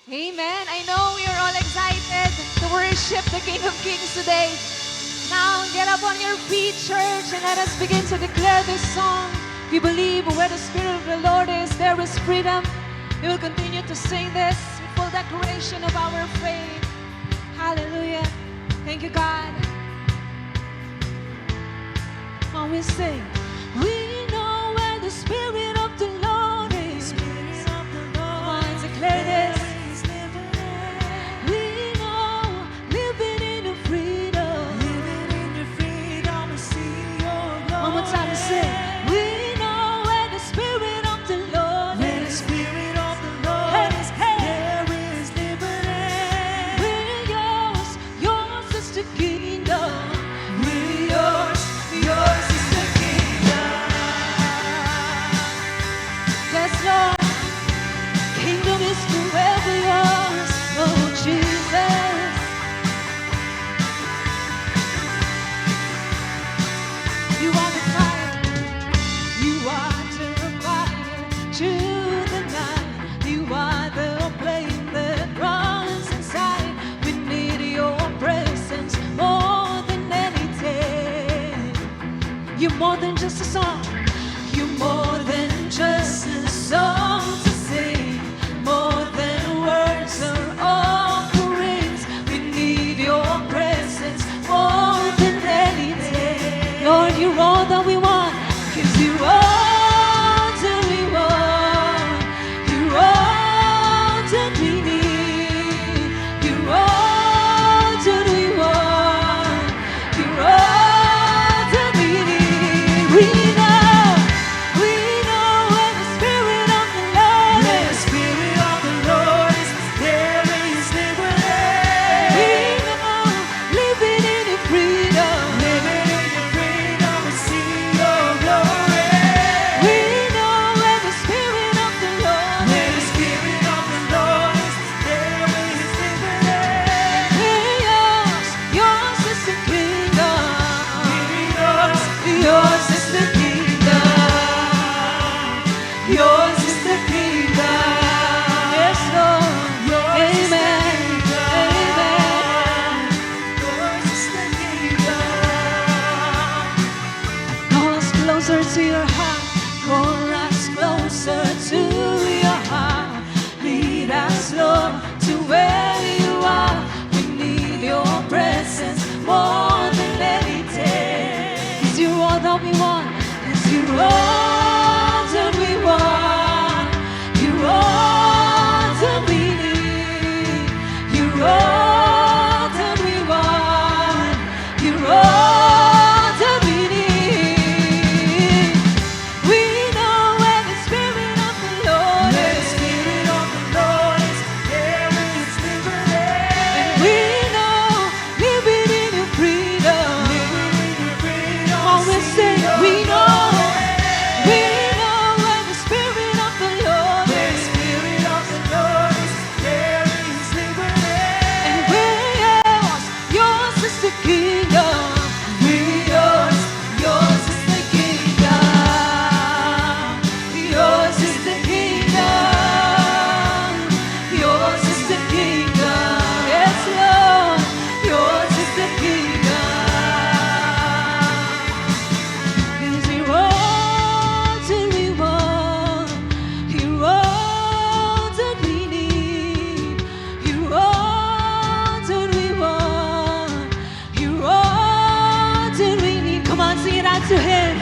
Amen. I know we are all excited to worship the King of Kings today. Now, get up on your feet, church, and let us begin to declare this song. We believe where the Spirit of the Lord is, there is freedom. We will continue to sing this with full declaration of our faith. Hallelujah. Thank you, God. When we sing, we know where the Spirit of the Lord is. Come on, declare this. We know, living in the freedom. One more time, sing. We know where the Spirit of the Lord is. There is liberty. We're yours, yours is the kingdom. We're yours, yours is the kingdom. Yes, Lord, kingdom is forever yours, oh Jesus. You are the fire, you are the fire to the night. You are the flame that runs inside. We need your presence more than anything. You're more than just a song. You're more than just a song to sing. More than words or offerings. We need your presence more than anything. Lord, you're all that we want. 'Cause you're all that we want. You're all that we need. You're all that we want. You're all that we need. We know where the Spirit of the Lord is. There is liberty. We know, living in your freedom. We see your glory. We know where the Spirit of the Lord is. There is liberty. We're yours, yours is the kingdom. Yours is the kingdom. Yours is the kingdom. Yes, Lord. Amen. Amen. Yours is the kingdom. Call us closer to your heart. Call us closer to your heart. Lead us, Lord, to where you are. We need your presence more than anything. 'Cause you're all that we want. 'Cause you're all that we want. You're all that we need. You're all that we want. You're all that we need. We know where the Spirit of the Lord is. There is liberty. And we know, living in your freedom. All we say, we know where the Spirit of the Lord is. There is liberty. And we're yours, yours is the kingdom. We're yours, yours is the kingdom. Yours is the kingdom. Yours is the kingdom. Yes, Lord, yours is the kingdom. 'Cause you're all that we want. You're all that we need. You're all that we want. You're all that we need. Come on, sing it out to Him.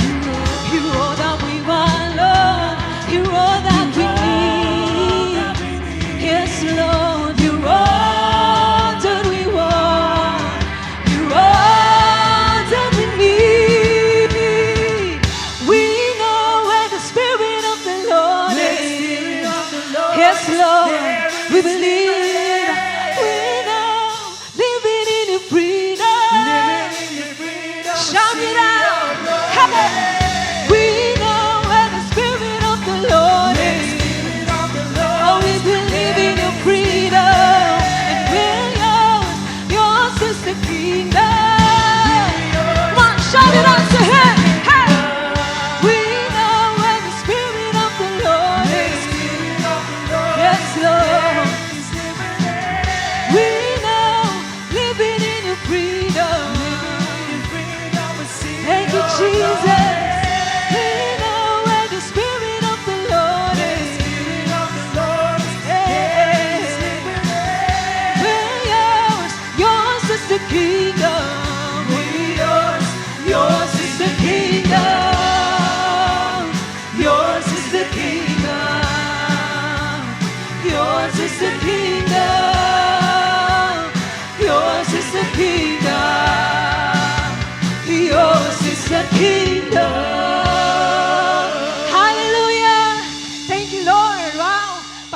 You're all that we want, Lord. You're all that we need. Yes, Lord, you're all that we want. You're all that we need. We know where the Spirit of the Lord is. Yes, Lord, we believe. We know, living in your freedom. Shout it out. Come on. We know where the Spirit of the Lord is. Oh, we believe in your freedom. And we're yours, yours is the kingdom. Come on, shout it out to Him. Hey! We know where the Spirit of the Lord is. Yes, Lord.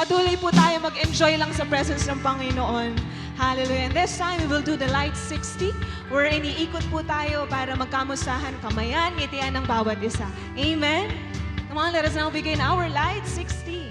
patuloy po tayo mag-enjoy lang sa presence ng Panginoon. Hallelujah. And this time, we will do the Light 60, where iniikot po tayo para magkamustahan, kamayan, ngitian ng bawat isa. Amen? Come on, let us now begin our Light 60.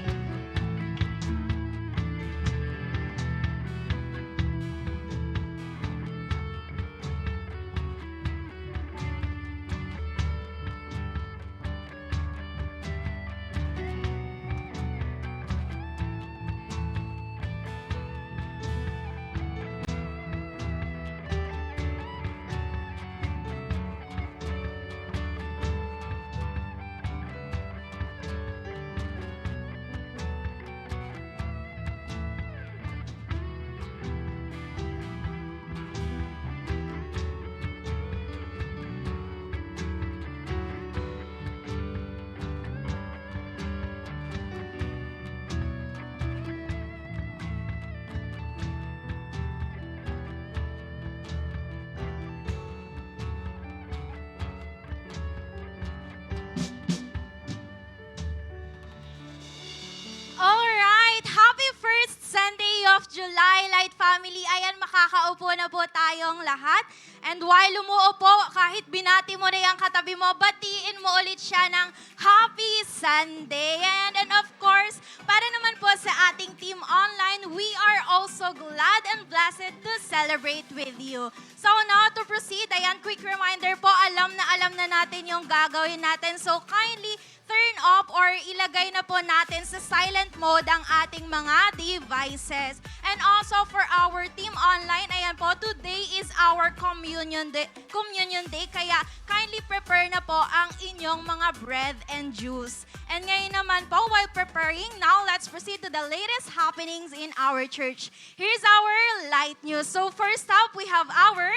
Alright, happy first Sunday of July, Light Family. Ayan, makakaupo na po tayong lahat. And while umuupo, kahit binati mo na yung katabi mo, batiin mo ulit siya ng Happy Sunday. And of course, para naman po sa ating team online, we are also glad and blessed to celebrate with you. So now to proceed, ayan, quick reminder po, alam na natin yung gagawin natin. So kindly turn off or ilagay na po natin sa silent mode ang ating mga devices. And also for our team online, ayan po, today is our communion day, kaya kindly prepare na po ang inyong mga bread and juice. And ngayon naman po, while preparing, now let's proceed to the latest happenings in our church. Here's our light news. So first up, we have our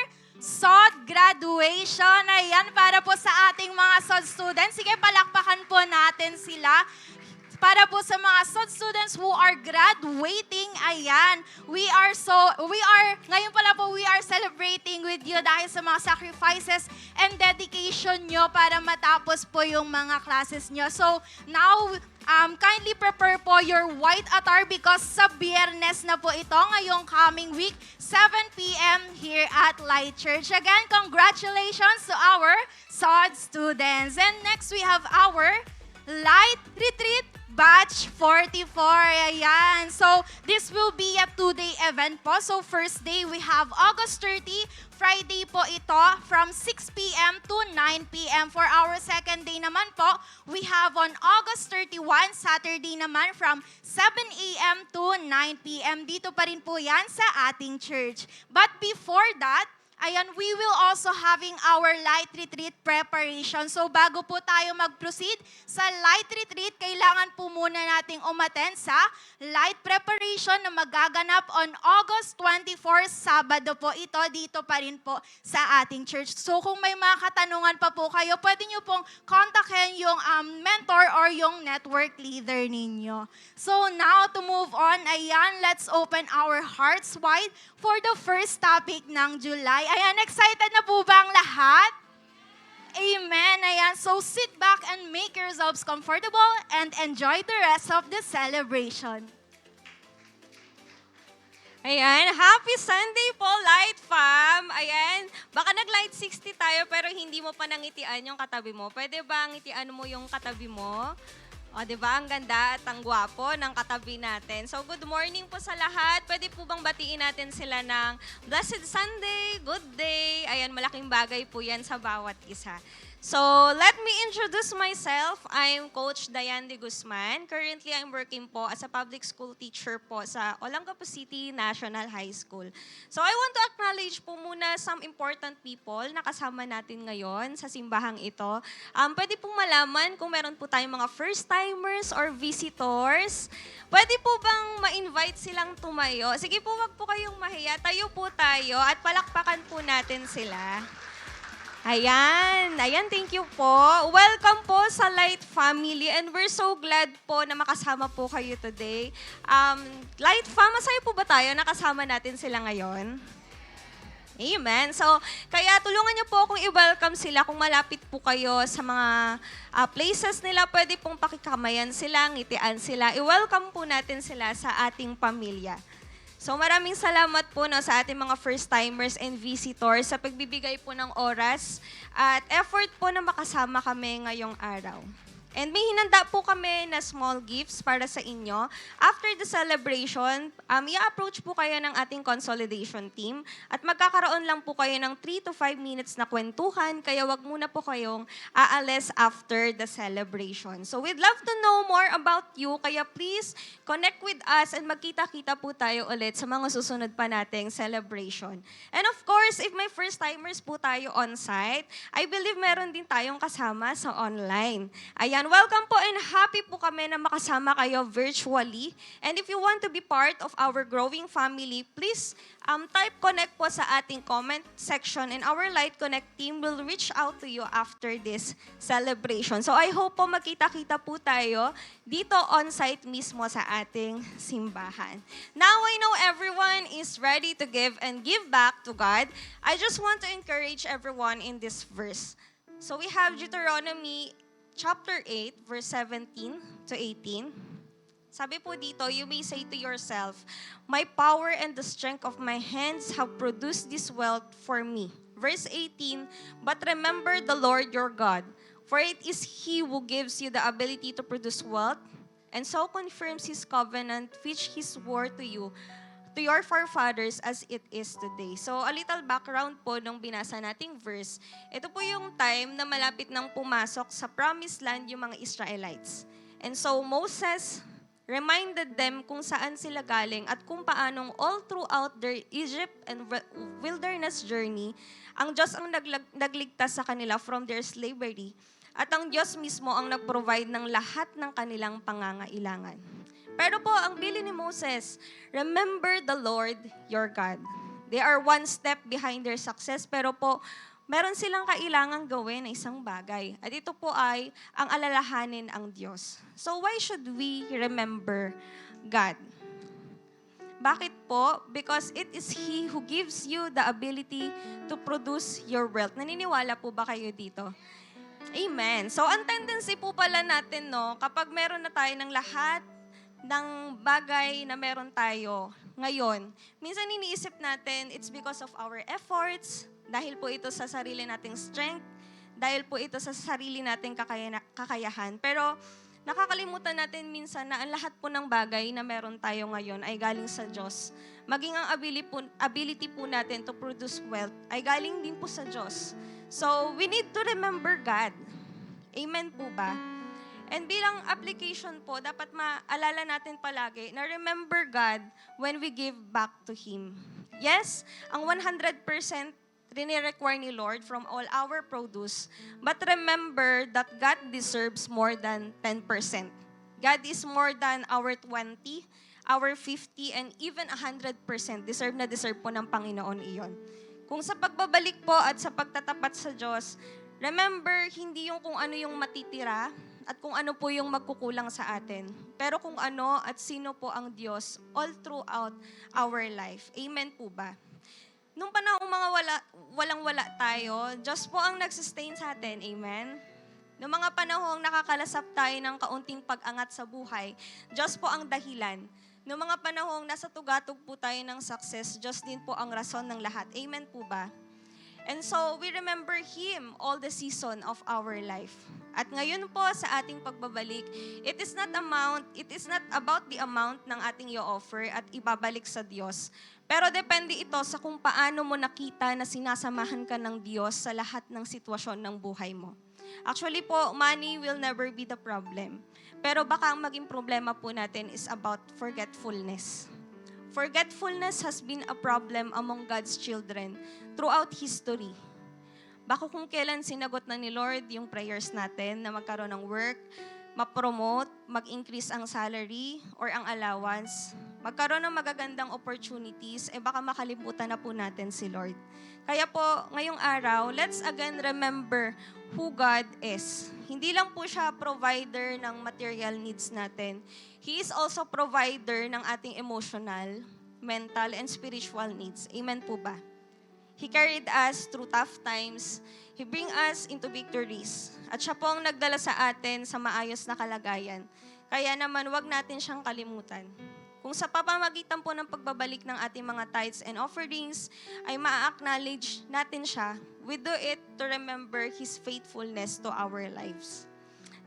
SOD graduation. Ayan, para po sa ating mga SOD students. Sige, palakpakan po natin sila. Para po sa mga SOD students who are graduating, ayan, ngayon pala po, we are celebrating with you dahil sa mga sacrifices and dedication nyo para matapos po yung mga classes nyo. So, now, kindly prepare po your white attire because sa Biyernes na po ito ngayong coming week, 7 p.m. here at Light Church. Again, congratulations to our SOD students. And next, we have our Light Retreat Batch 44. Ayan. So, this will be a 2-day event po. So, first day, we have August 30. Friday po ito from 6 p.m. to 9 p.m. For our second day naman po, we have on August 31, Saturday naman from 7 a.m. to 9 p.m. Dito pa rin po yan sa ating church. But before that, ayan, we will also having our Light Retreat preparation. So bago po tayo mag-proceed sa Light Retreat, kailangan po muna nating umattend sa Light Preparation na magaganap on August 24, Sabado po ito, dito pa rin po sa ating church. So kung may mga katanungan pa po kayo, pwede nyo pong kontakin yung mentor or yung network leader ninyo. So now to move on, ayan, let's open our hearts wide for the first topic ng July. Ayan, excited na po ba ang lahat? Amen. Ayan, so sit back and make yourselves comfortable and enjoy the rest of the celebration. Ayan, happy Sunday po, Light Fam. Ayan, baka nag-Light 60 tayo pero hindi mo pa nangitian yung katabi mo. Pwede ba ngitian mo yung katabi mo? O, di ba? Ang ganda at ang gwapo ng katabi natin. So, good morning po sa lahat. Pwede po bang batiin natin sila ng Blessed Sunday, good day. Ayan, malaking bagay po yan sa bawat isa. So, let me introduce myself. I'm Coach Diane de Guzman. Currently, I'm working po as a public school teacher po sa Olongapo City National High School. So, I want to acknowledge po muna some important people na kasama natin ngayon sa simbahang ito. Pwede pong malaman kung meron po tayong mga first-timers or visitors. Pwede po bang ma-invite silang tumayo? Sige po, wag po kayong mahiya. Tayo po tayo at palakpakan po natin sila. Ayan, thank you po. Welcome po sa Light Family and we're so glad po na makasama po kayo today. Light Fam, masaya po ba tayo nakasama natin sila ngayon? Amen. So, kaya tulungan niyo po akong i-welcome sila kung malapit po kayo sa mga places nila. Pwede pong pakikamayan sila, ngitian sila. I-welcome po natin sila sa ating pamilya. So maraming salamat po sa ating mga first-timers and visitors sa pagbibigay po ng oras at effort po na makasama kami ngayong araw. And may hinanda po kami na small gifts para sa inyo. After the celebration, i-approach po kayo ng ating consolidation team at magkakaroon lang po kayo ng 3 to 5 minutes na kwentuhan, kaya wag muna po kayong aalis after the celebration. So we'd love to know more about you, kaya please connect with us and magkita-kita po tayo ulit sa mga susunod pa nating celebration. And of course, if may first-timers po tayo on-site, I believe meron din tayong kasama sa online. Ayan, welcome po and happy po kami na makasama kayo virtually. And if you want to be part of our growing family, please type connect po sa ating comment section and our Light Connect team will reach out to you after this celebration. So I hope po magkita-kita po tayo dito on-site mismo sa ating simbahan. Now I know everyone is ready to give and give back to God. I just want to encourage everyone in this verse. So we have Deuteronomy chapter 8, verse 17 to 18. Sabi po dito, you may say to yourself, my power and the strength of my hands have produced this wealth for me. Verse 18, but remember the Lord your God, for it is He who gives you the ability to produce wealth, and so confirms His covenant which He swore to you, to your forefathers as it is today. So, a little background po nung binasa nating verse. Ito po yung time na malapit nang pumasok sa promised land yung mga Israelites. And so, Moses reminded them kung saan sila galing at kung paanong all throughout their Egypt and wilderness journey, ang Diyos ang nagligtas sa kanila from their slavery. At ang Diyos mismo ang nag-provide ng lahat ng kanilang pangangailangan. Pero po, ang bilin ni Moses, remember the Lord your God. They are one step behind their success, pero po, meron silang kailangang gawin na isang bagay. At ito po ay ang alalahanin ang Diyos. So why should we remember God? Bakit po? Because it is He who gives you the ability to produce your wealth. Naniniwala po ba kayo dito? Amen. So ang tendency po pala natin, kapag meron na tayo ng lahat ng bagay na meron tayo ngayon, minsan iniisip natin, it's because of our efforts, dahil po ito sa sarili nating strength, dahil po ito sa sarili nating kakayahan. Pero nakakalimutan natin minsan na ang lahat po ng bagay na meron tayo ngayon ay galing sa Diyos. Maging ang ability po natin to produce wealth ay galing din po sa Diyos. So, we need to remember God. Amen po ba? And bilang application po, dapat maalala natin palagi na remember God when we give back to Him. Yes, ang 100% rinirequire ni Lord from all our produce, but remember that God deserves more than 10%. God is more than our 20, our 50, and even 100%. Deserve na deserve po ng Panginoon iyon. Kung sa pagbabalik po at sa pagtatapat sa Diyos, remember, hindi yung kung ano yung matitira, at kung ano po yung magkukulang sa atin. Pero kung ano at sino po ang Diyos all throughout our life. Amen po ba? Nung panahong mga walang-wala tayo, Diyos po ang nagsustain sa atin. Amen? Nung mga panahong nakakalasap tayo ng kaunting pag-angat sa buhay, Diyos po ang dahilan. Nung mga panahong nasa tugatog po tayo ng success, Diyos din po ang rason ng lahat. Amen po ba? And so, we remember Him all the season of our life. At ngayon po sa ating pagbabalik, it is not about the amount ng ating i-offer at ibabalik sa Diyos. Pero depende ito sa kung paano mo nakita na sinasamahan ka ng Diyos sa lahat ng sitwasyon ng buhay mo. Actually po, money will never be the problem. Pero baka ang maging problema po natin is about forgetfulness. Forgetfulness has been a problem among God's children throughout history. Baka kung kailan sinagot na ni Lord yung prayers natin na magkaroon ng work, ma-promote, mag-increase ang salary or ang allowance, magkaroon ng magagandang opportunities, baka makalimutan na po natin si Lord. Kaya po, ngayong araw, let's again remember who God is. Hindi lang po siya provider ng material needs natin. He is also provider ng ating emotional, mental, and spiritual needs. Amen po ba? He carried us through tough times. He bring us into victories. At siya po ang nagdala sa atin sa maayos na kalagayan. Kaya naman, wag natin siyang kalimutan. Kung sa pamamagitan po ng pagbabalik ng ating mga tithes and offerings ay ma-acknowledge natin siya, we do it to remember His faithfulness to our lives.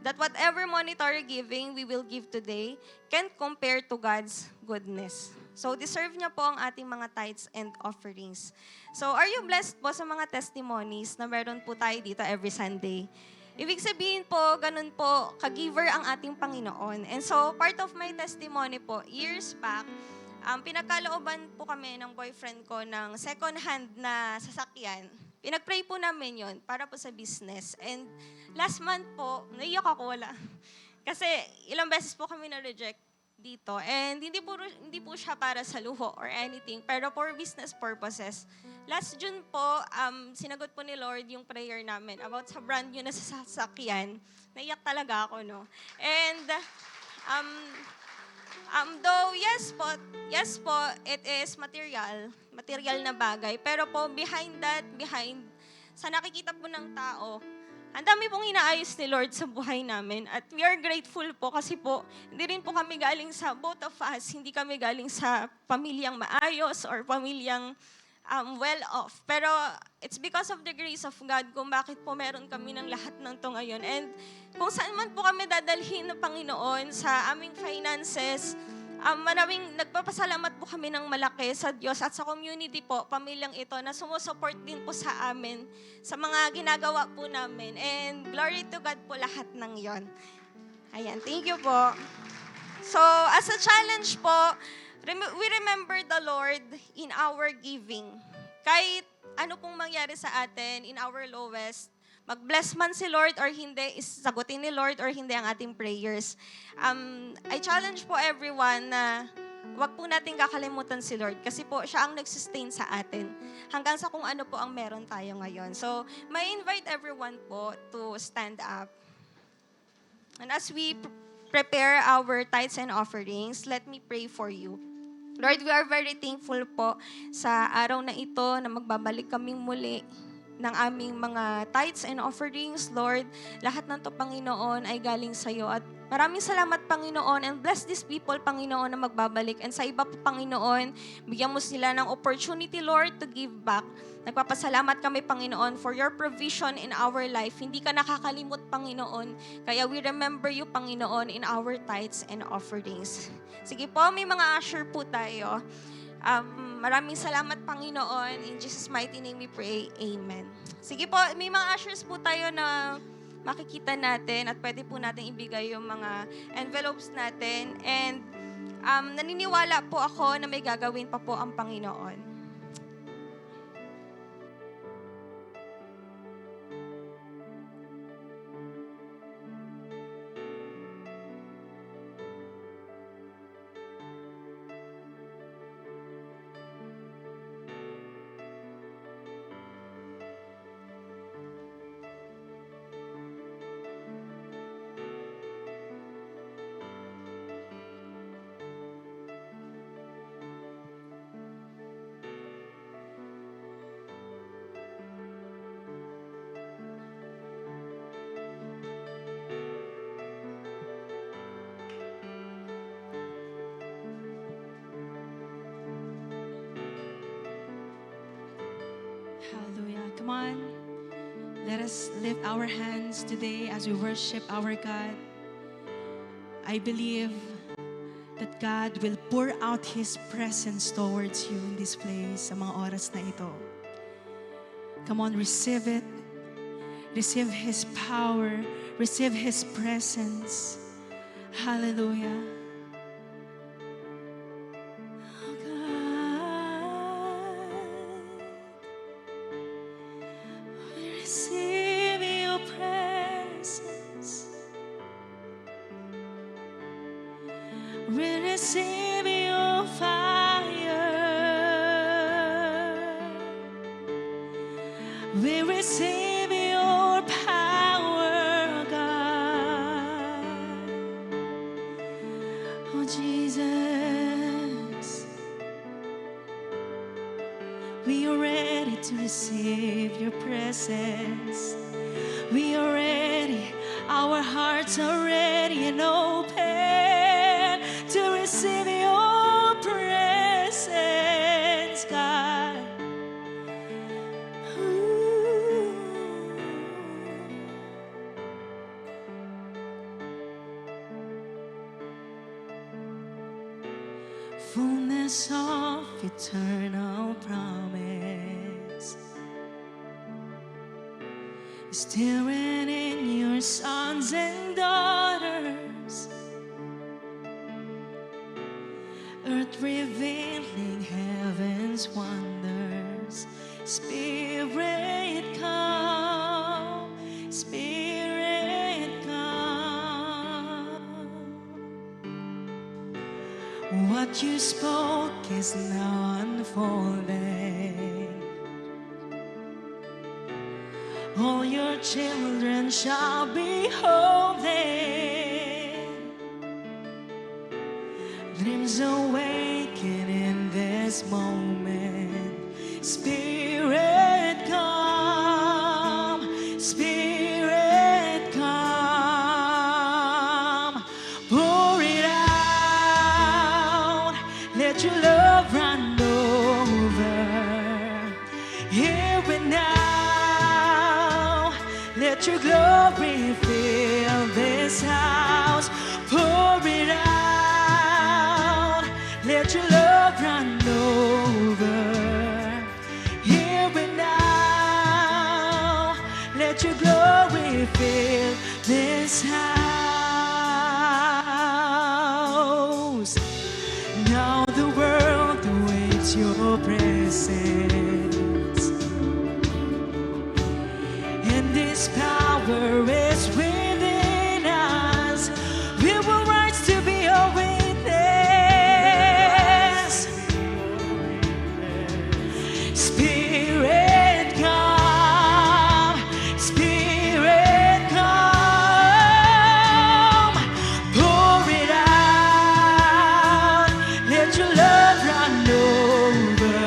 That whatever monetary giving we will give today can't compare to God's goodness. So deserve niya po ang ating mga tithes and offerings. So are you blessed po sa mga testimonies na meron po tayo dito every Sunday? Ibig sabihin po, ganun po, ka-giver ang ating Panginoon. And so, part of my testimony po, years back, pinagkalooban po kami ng boyfriend ko ng second-hand na sasakyan. Pinag-pray po namin yon para po sa business. And last month po, naiyak ako, wala. Kasi ilang beses po kami na-reject dito. And hindi po siya para sa luho or anything, pero for business purposes. Last June po, sinagot po ni Lord yung prayer namin about sa brand new na sasakyan. Naiyak talaga ako, no? And though yes po, it is material na bagay. Pero po, behind sa nakikita po ng tao, ang dami pong inaayos ni Lord sa buhay namin. At we are grateful po kasi po, hindi rin po kami galing sa both of us, hindi kami galing sa pamilyang maayos or pamilyang well-off. Pero it's because of the grace of God kung bakit po meron kami ng lahat ng to ngayon. And kung saan man po kami dadalhin ng Panginoon sa aming finances, maraming nagpapasalamat po kami ng malaki sa Diyos at sa community po, pamilyang ito, na sumusupport din po sa amin, sa mga ginagawa po namin. And glory to God po lahat ng yon. Ayan, thank you po. So, as a challenge po, we remember the Lord in our giving. Kahit ano pong mangyari sa atin, in our lowest, mag-bless man si Lord or hindi, sagutin ni Lord or hindi ang ating prayers. I challenge po everyone na wag po natin kakalimutan si Lord kasi po siya ang nag-sustain sa atin hanggang sa kung ano po ang meron tayo ngayon. So, may invite everyone po to stand up. And as we prepare our tithes and offerings, let me pray for you. Lord, we are very thankful po sa araw na ito na magbabalik kaming muli ng aming mga tithes and offerings. Lord, lahat ng to, Panginoon, ay galing sa iyo. At maraming salamat, Panginoon, and bless these people, Panginoon, na magbabalik. And sa iba po, Panginoon, bigyan mo sila ng opportunity, Lord, to give back. Nagpapasalamat kami, Panginoon, for your provision in our life. Hindi ka nakakalimot, Panginoon. Kaya we remember you, Panginoon, in our tithes and offerings. Sige po, may mga usher po tayo. Maraming salamat, Panginoon. In Jesus' mighty name we pray. Amen. Sige po, may mga ushers po tayo na makikita natin at pwede po natin ibigay yung mga envelopes natin. And naniniwala po ako na may gagawin pa po ang Panginoon. Hallelujah. Come on. Let us lift our hands today as we worship our God. I believe that God will pour out His presence towards you in this place sa mga oras na ito. Come on, receive it. Receive His power. Receive His presence. Hallelujah. Oh God, we receive your presence. We receive your fire. We receive your power, God. Oh, Jesus. We are ready to receive your presence. We are ready, our hearts are ready and open to receive your presence, God. Ooh. Fullness of eternal promise, staring in your sons and daughters, earth revealing heaven's wonders. Spirit come, Spirit come. What you spoke is now unfolding. All your children shall be holy. Dreams awaken in this moment. Spirit come, Spirit come. Pour it out, let your love run over. Here and now, let your glory fill this house. Pour it out, let your love run over. Here and now, let your glory fill this house. Now the world awaits your presence, and this power is within us. We will rise to be a witness. Spirit come, Spirit come. Pour it out, let your love run over.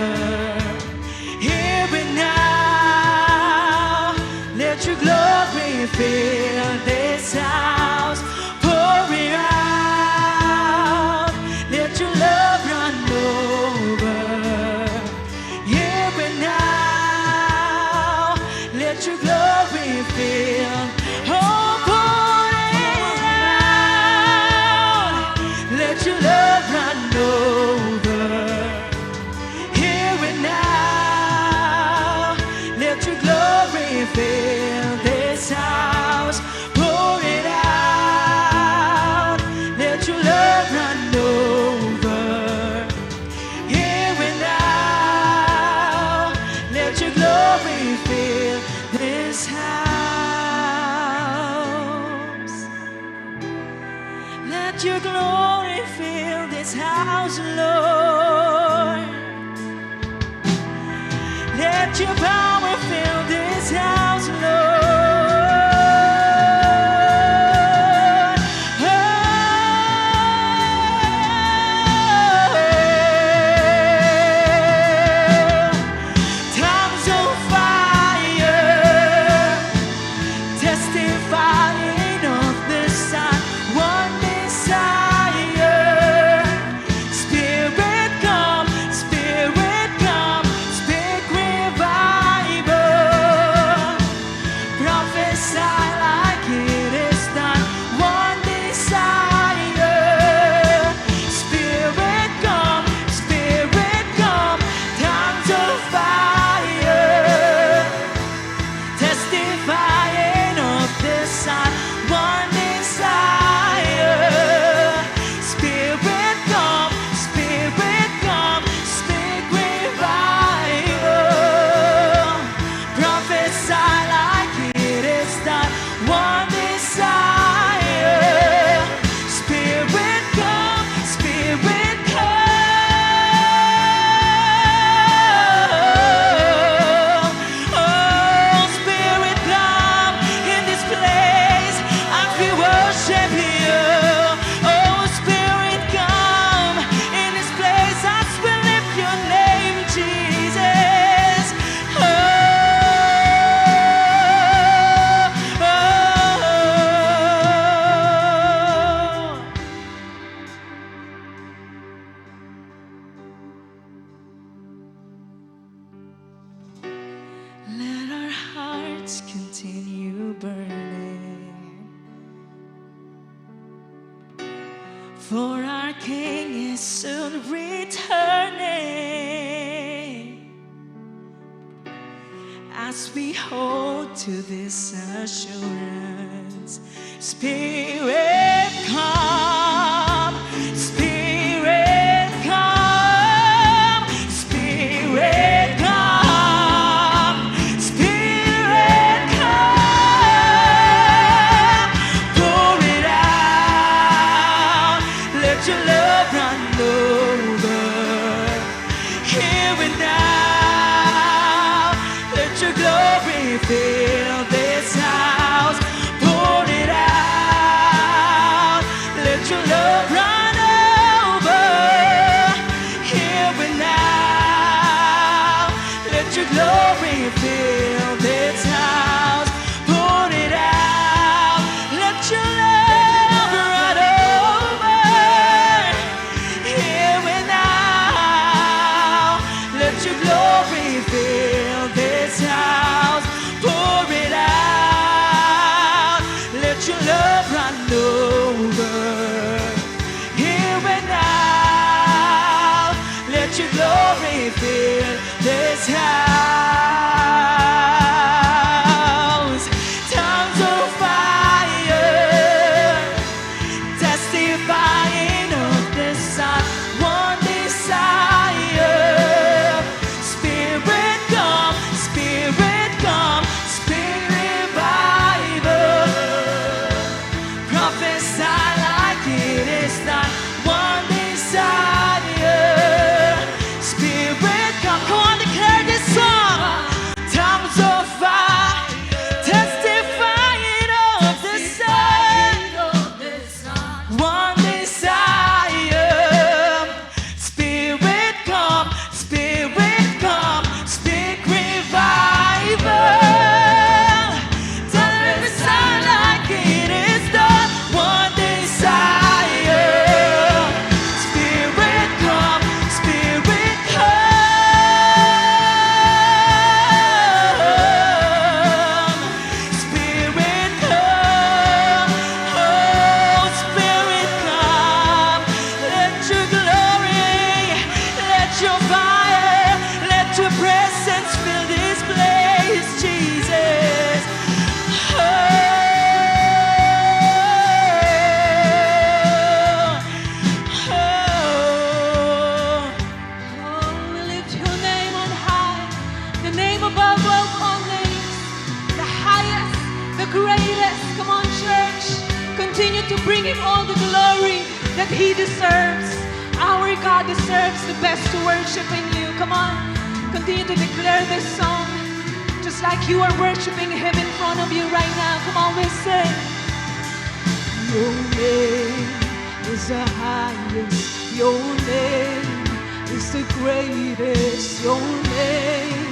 Here and now, let your glory fill this house. Pour it out, let your love run over. Here and now, let your glory fill. Oh, pour it out, let your love run over. Here and now, let your glory fill this house. Pour it out, let your love run over. Here and now, let your glory fill this house. Let your glory fill this house, Lord. Let your power fill this house, Lord. Tongues of fire, testifying of the Son, one desire. Spirit come, speak revival. For our King is soon returning. As we hold to this assurance, Spirit come, Spirit come, Spirit come, Spirit come. Pour it out, let your love run over. Here and now, let your glory fill this house. Pour it out, let your love run over. Here and now, let your glory fill this house. Pour it out, let your love run over. Here and now, let your glory fill this house. Pour it out, let your love run over. Here and now, let your glory fill this house. Tongues of fire, testifying of the Son, one desire. Spirit come, Spirit come, Spirit revival. Prophesy like it is done, one desire. Spirit come, come on, declare this song. Tongues of fire, testifying of the Son, one desire. Spirit come, Spirit come, speak revival. Tell it to sound like it is done, one desire. Spirit come, Spirit come, Spirit come, oh Spirit come. Let your glory, let your fire, let your presence fill this place, Jesus. Oh, we lift your name on high, the name above all names, the highest, the greatest. Come on, church, continue to bring him all the glory that he deserves. Our God deserves the best to worship in you. Come on, continue to declare this song, just like you are worshiping him in front of you right now. Come on, we sing. Your name is the highest, your name is the greatest, your name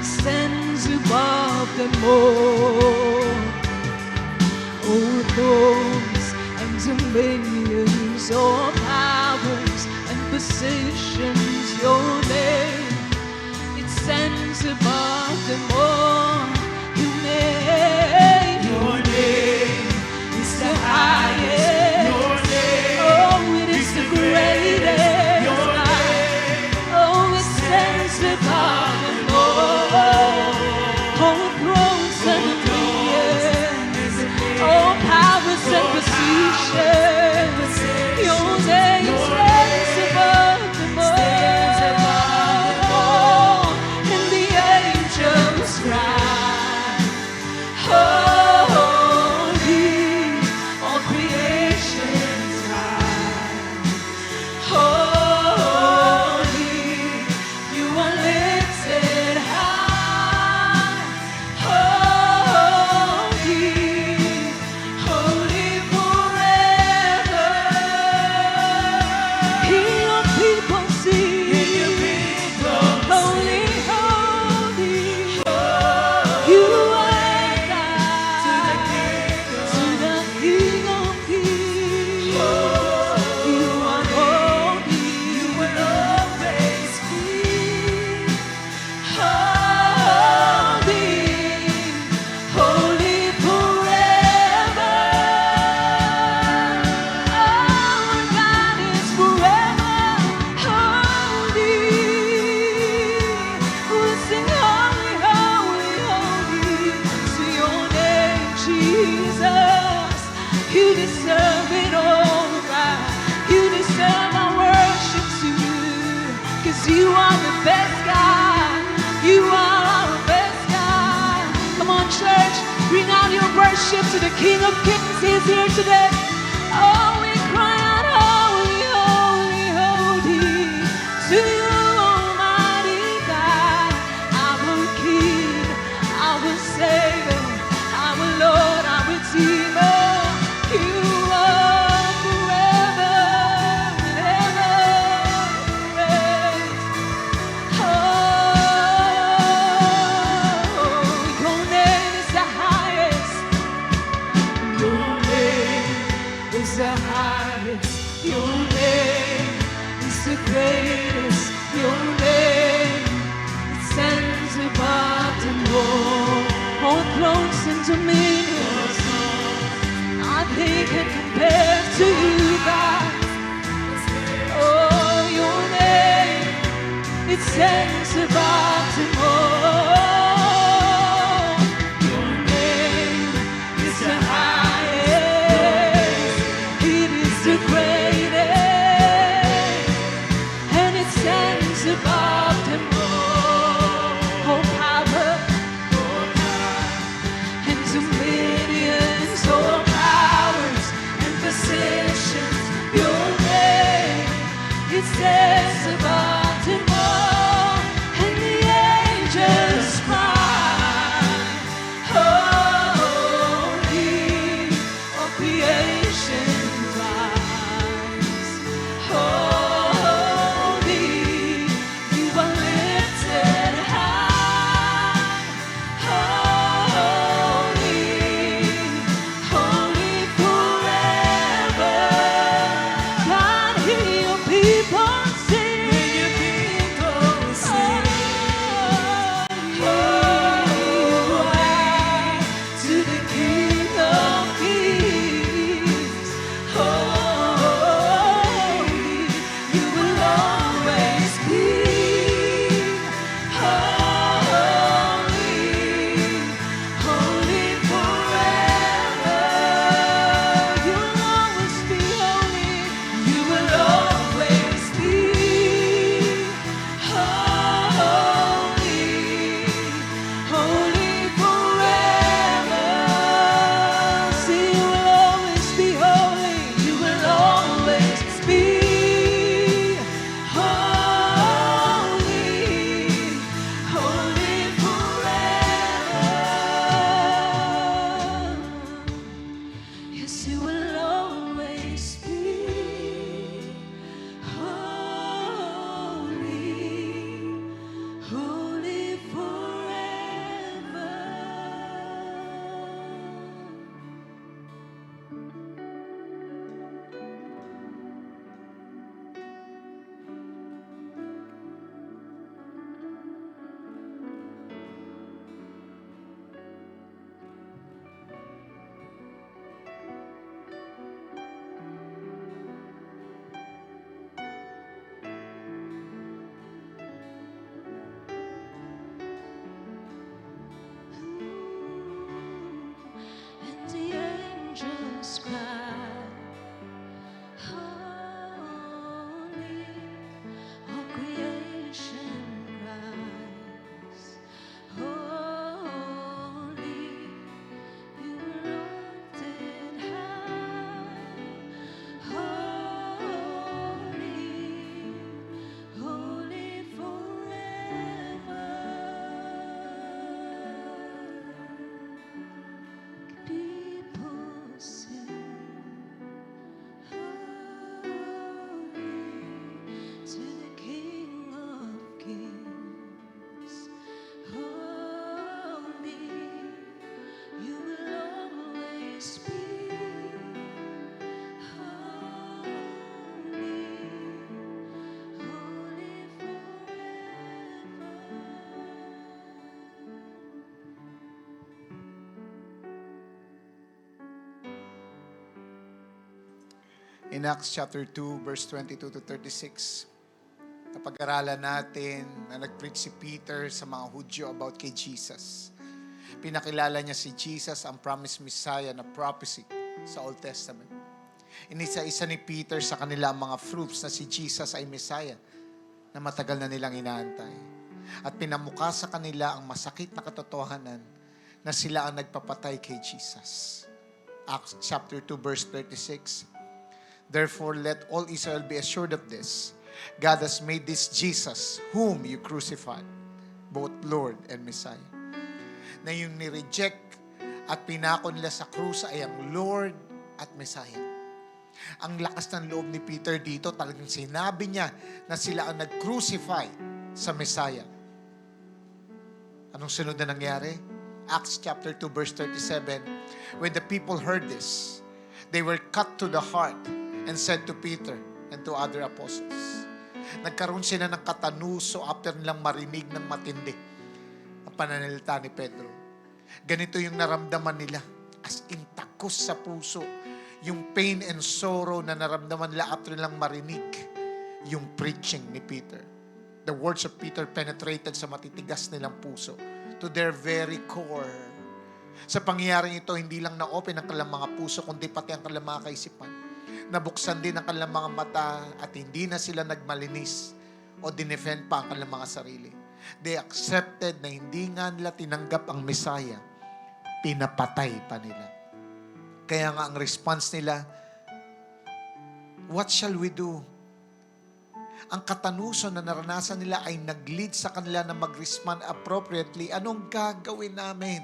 stands above them all. Oh, thrones and dominions, all powers and positions, your name, it stands above them all. Your name is the highest. Your name, oh, it is the greatest. Your name, oh, it stands above them all. Oh, thrones and dominions, all powers and positions. Your name stands above them all. And the angels You are the best God. You are our best God. Come on, church. Bring out your worship to the King of Kings. He's here today. Oh, we cry out, holy, holy, holy, to you, Almighty God, our King, our Savior, our Lord, our Redeemer. You are forever and ever praised. Oh, your name is the highest. Your name is the highest. Your name is the greatest. Your name it stands above them all thrones and dominions. Nothing can compare to you, God. Oh, your name it stands above them all. Your name is the highest. It is the greatest, and it stands above them all. All power and dominions, all powers and positions. Your name it stands above them all, and the angels cry, holy, all creation cries, holy, you are lifted high, holy, holy forever. God, hear your people sing. Hear your people sing. Holy to the King of Kings. Holy, you will always be. Holy, holy forever. You will always be holy. You will always be holy, holy forever. See, you will always be holy. You will always be holy, holy forever. Yes, you will always be holy, holy forever. And the angels cry, holy, all creation cries, holy, you are lifted high, holy, holy forever. People sing, holy to the King of Kings. Holy, you will always be. Holy, holy In Acts chapter 2, verse 22 to 36, napag-aralan natin na nag-preach si Peter sa mga Hudyo about kay Jesus. Pinakilala niya si Jesus, ang promised Messiah na prophecy sa Old Testament. Inisa-isa ni Peter sa kanila ang mga proofs na si Jesus ay Messiah. na matagal na nilang inaantay. At pinamukha sa kanila ang masakit na katotohanan na sila ang nagpapatay kay Jesus. Acts chapter 2 verse 36. Therefore, let all Israel be assured of this. God has made this Jesus, whom you crucified, both Lord and Messiah. Na yung ni-reject at pinako nila sa krus ay ang Lord at Messiah. Ang lakas ng loob ni Peter dito, talagang sinabi niya na sila ang nag-crucify sa Messiah. Anong sunod na nangyari? Acts chapter 2 verse 37. When the people heard this, they were cut to the heart and said to Peter and to other apostles. Nagkaroon sila ng katanuso after nilang marinig ng matindi ang pananalita ni Pedro. Ganito yung naramdaman nila, as in takos sa puso, yung pain and sorrow na naramdaman nila after nilang marinig yung preaching ni Peter. The words of Peter penetrated sa matitigas nilang puso to their very core. Sa pangyayaring ito, hindi lang na-open ang kanilang mga puso, kundi pati ang kanilang mga kaisipan. Nabuksan din ang kanilang mga mata at hindi na sila nagmalinis o dinefend pa ang kanilang mga sarili. They accepted na hindi nga nila tinanggap ang Messiah, pinapatay pa nila. Kaya nga ang response nila, what shall we do? Ang katanuso na naranasan nila ay nag-lead sa kanila na mag-respond appropriately. Anong gagawin namin?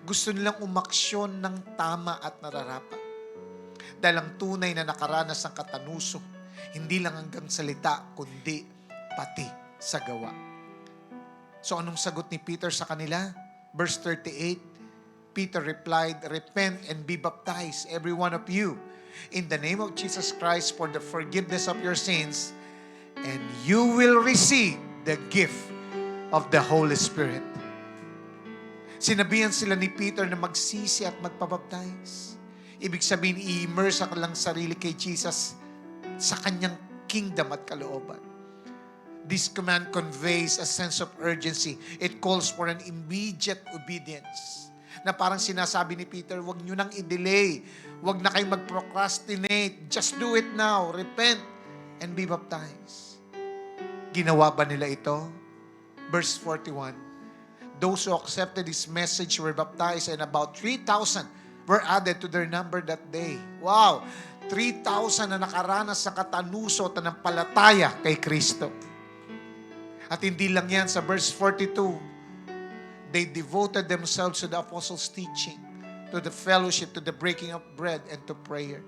Gusto nilang umaksyon ng tama at nararapat. Dahil ang tunay na nakaranas ng katanuso, hindi lang hanggang salita, kundi pati sa gawa. So anong sagot ni Peter sa kanila? Verse 38, Peter replied, repent and be baptized, every one of you, in the name of Jesus Christ for the forgiveness of your sins, and you will receive the gift of the Holy Spirit. Sinabihan sila ni Peter na magsisi at magpabaptize. Ibig sabihin, i-immerse ang kanilang sarili kay Jesus sa kanyang kingdom at kalooban. This command conveys a sense of urgency. It calls for an immediate obedience. Na parang sinasabi ni Peter, huwag nyo nang i-delay. Huwag na kayong mag-procrastinate. Just do it now. Repent and be baptized. Ginawa ba nila ito? Verse 41. Those who accepted this message were baptized, and about 3,000 were added to their number that day. Wow! 3,000 na nakaranas sa katanuso at nanampalataya kay Kristo. At hindi lang yan, sa verse 42, they devoted themselves to the apostles' teaching, to the fellowship, to the breaking of bread, and to prayer.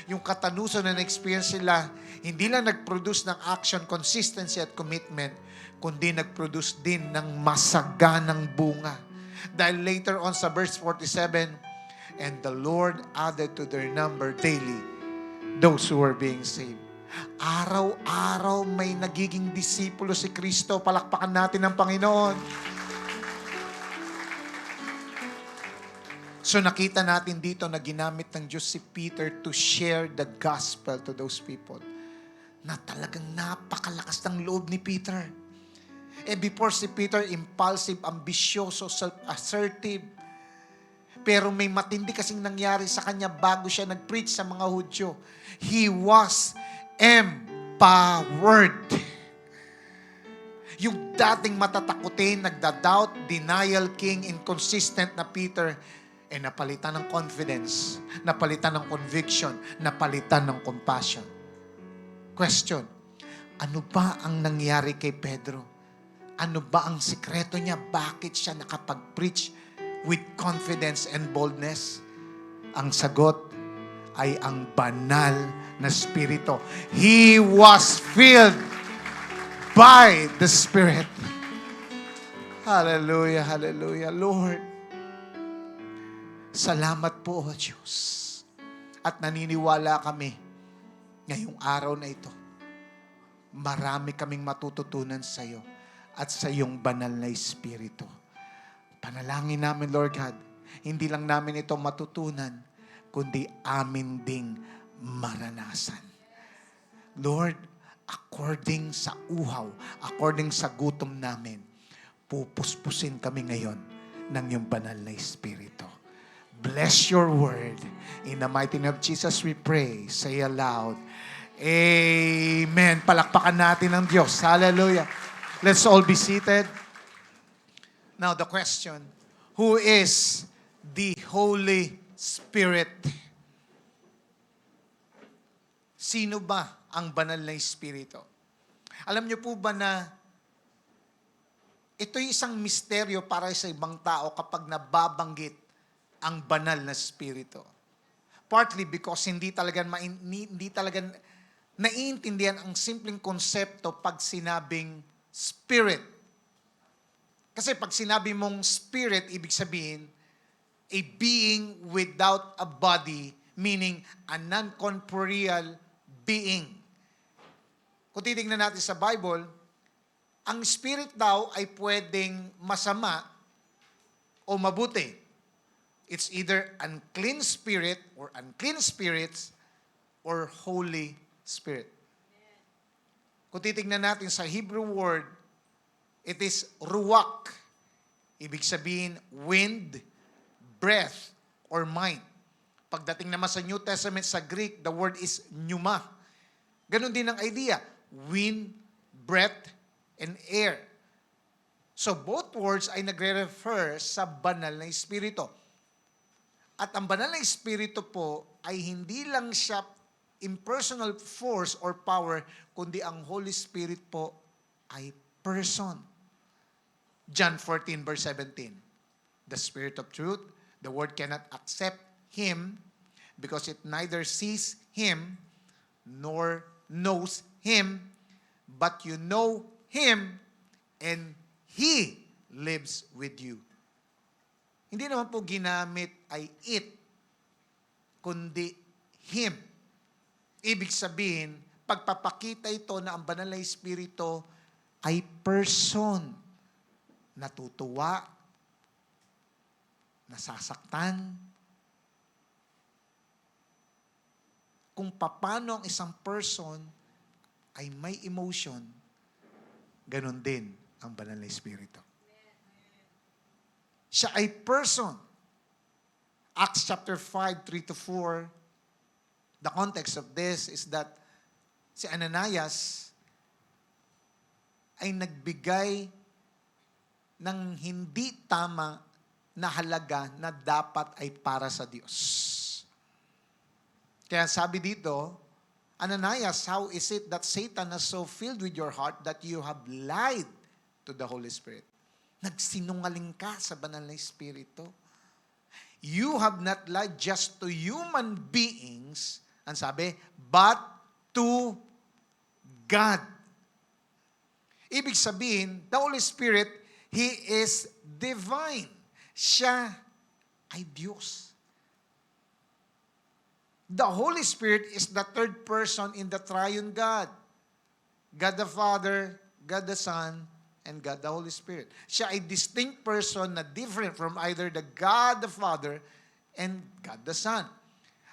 Yung katanuso na na-experience sila, hindi lang nag-produce ng action, consistency at commitment, kundi nag-produce din ng masaganang bunga. Dahil later on sa verse 47, and the Lord added to their number daily those who were being saved. Araw-araw may nagiging disipulo si Kristo. Palakpakan natin ang Panginoon. So nakita natin dito na ginamit ng Diyos si Peter to share the gospel to those people. Na talagang napakalakas ng loob ni Peter. Before si Peter, impulsive, ambisyoso, self-assertive. Pero may matindi kasing nangyari sa kanya bago siya nag-preach sa mga Hudyo. He was empowered. Yung dating matatakutin, nagda-doubt, denial king, inconsistent na Peter, napalitan ng confidence, napalitan ng conviction, napalitan ng compassion. Question, ano ba ang nangyari kay Pedro? Ano ba ang sikreto niya? Bakit siya nakapag-preach with confidence and boldness? Ang sagot ay ang banal na Espiritu. He was filled by the Spirit. Hallelujah, hallelujah. Lord, salamat po, O Diyos. At naniniwala kami ngayong araw na ito. Marami kaming matututunan sa iyo at sa iyong banal na Espiritu. Panalangin namin, Lord God, hindi lang namin ito matutunan, kundi amin ding maranasan. Lord, according sa uhaw, according sa gutom namin, pupuspusin kami ngayon ng iyong banal na Espiritu. Bless your word. In the mighty name of Jesus we pray. Say aloud, Amen. Palakpakan natin ang Diyos. Hallelujah. Let's all be seated. Now the question, who is the Holy Spirit? Sino ba ang banal na Espiritu? Alam niyo po ba na ito'y isang misteryo para sa ibang tao kapag nababanggit ang banal na Espiritu. Partly because hindi talaga naiintindihan ang simpleng konsepto pag sinabing Spirit. Kasi pag sinabi mong Spirit, ibig sabihin, a being without a body, meaning a non-corporeal being. Kung titignan natin sa Bible, ang spirit daw ay pwedeng masama o mabuti. It's either unclean spirit or unclean spirits or Holy Spirit. Kung titignan natin sa Hebrew word, it is ruach. Ibig sabihin, wind, breath, or mind. Pagdating naman sa New Testament sa Greek, the word is pneuma. Ganon din ang idea. Wind, breath, and air. So both words ay nagre-refer sa banal na Espiritu. At ang banal na Espiritu po ay hindi lang siya impersonal force or power, kundi ang Holy Spirit po ay person. John 14 verse 17. The Spirit of truth, the word cannot accept Him because it neither sees Him nor knows Him, but you know Him, and He lives with you. Hindi naman po ginamit ay it, kundi Him. Ibig sabihin, pagpapakita ito na ang banal na Espiritu ay person. Natutuwa, nasasaktan. Kung paano ang isang person ay may emotion, ganon din ang banal na Espiritu. Siya ay person. Acts chapter 5, 3-4, the context of this is that si Ananias ay nagbigay ng hindi tama na halaga na dapat ay para sa Diyos. Kaya sabi dito, Ananias, how is it that Satan has so filled with your heart that you have lied to the Holy Spirit? Nagsinungaling ka sa banal na Espiritu. You have not lied just to human beings, ang sabi, but to God. Ibig sabihin, the Holy Spirit, He is divine. Siya ay Diyos. The Holy Spirit is the third person in the triune God. God the Father, God the Son, and God the Holy Spirit. Siya ay distinct person na different from either the God the Father and God the Son.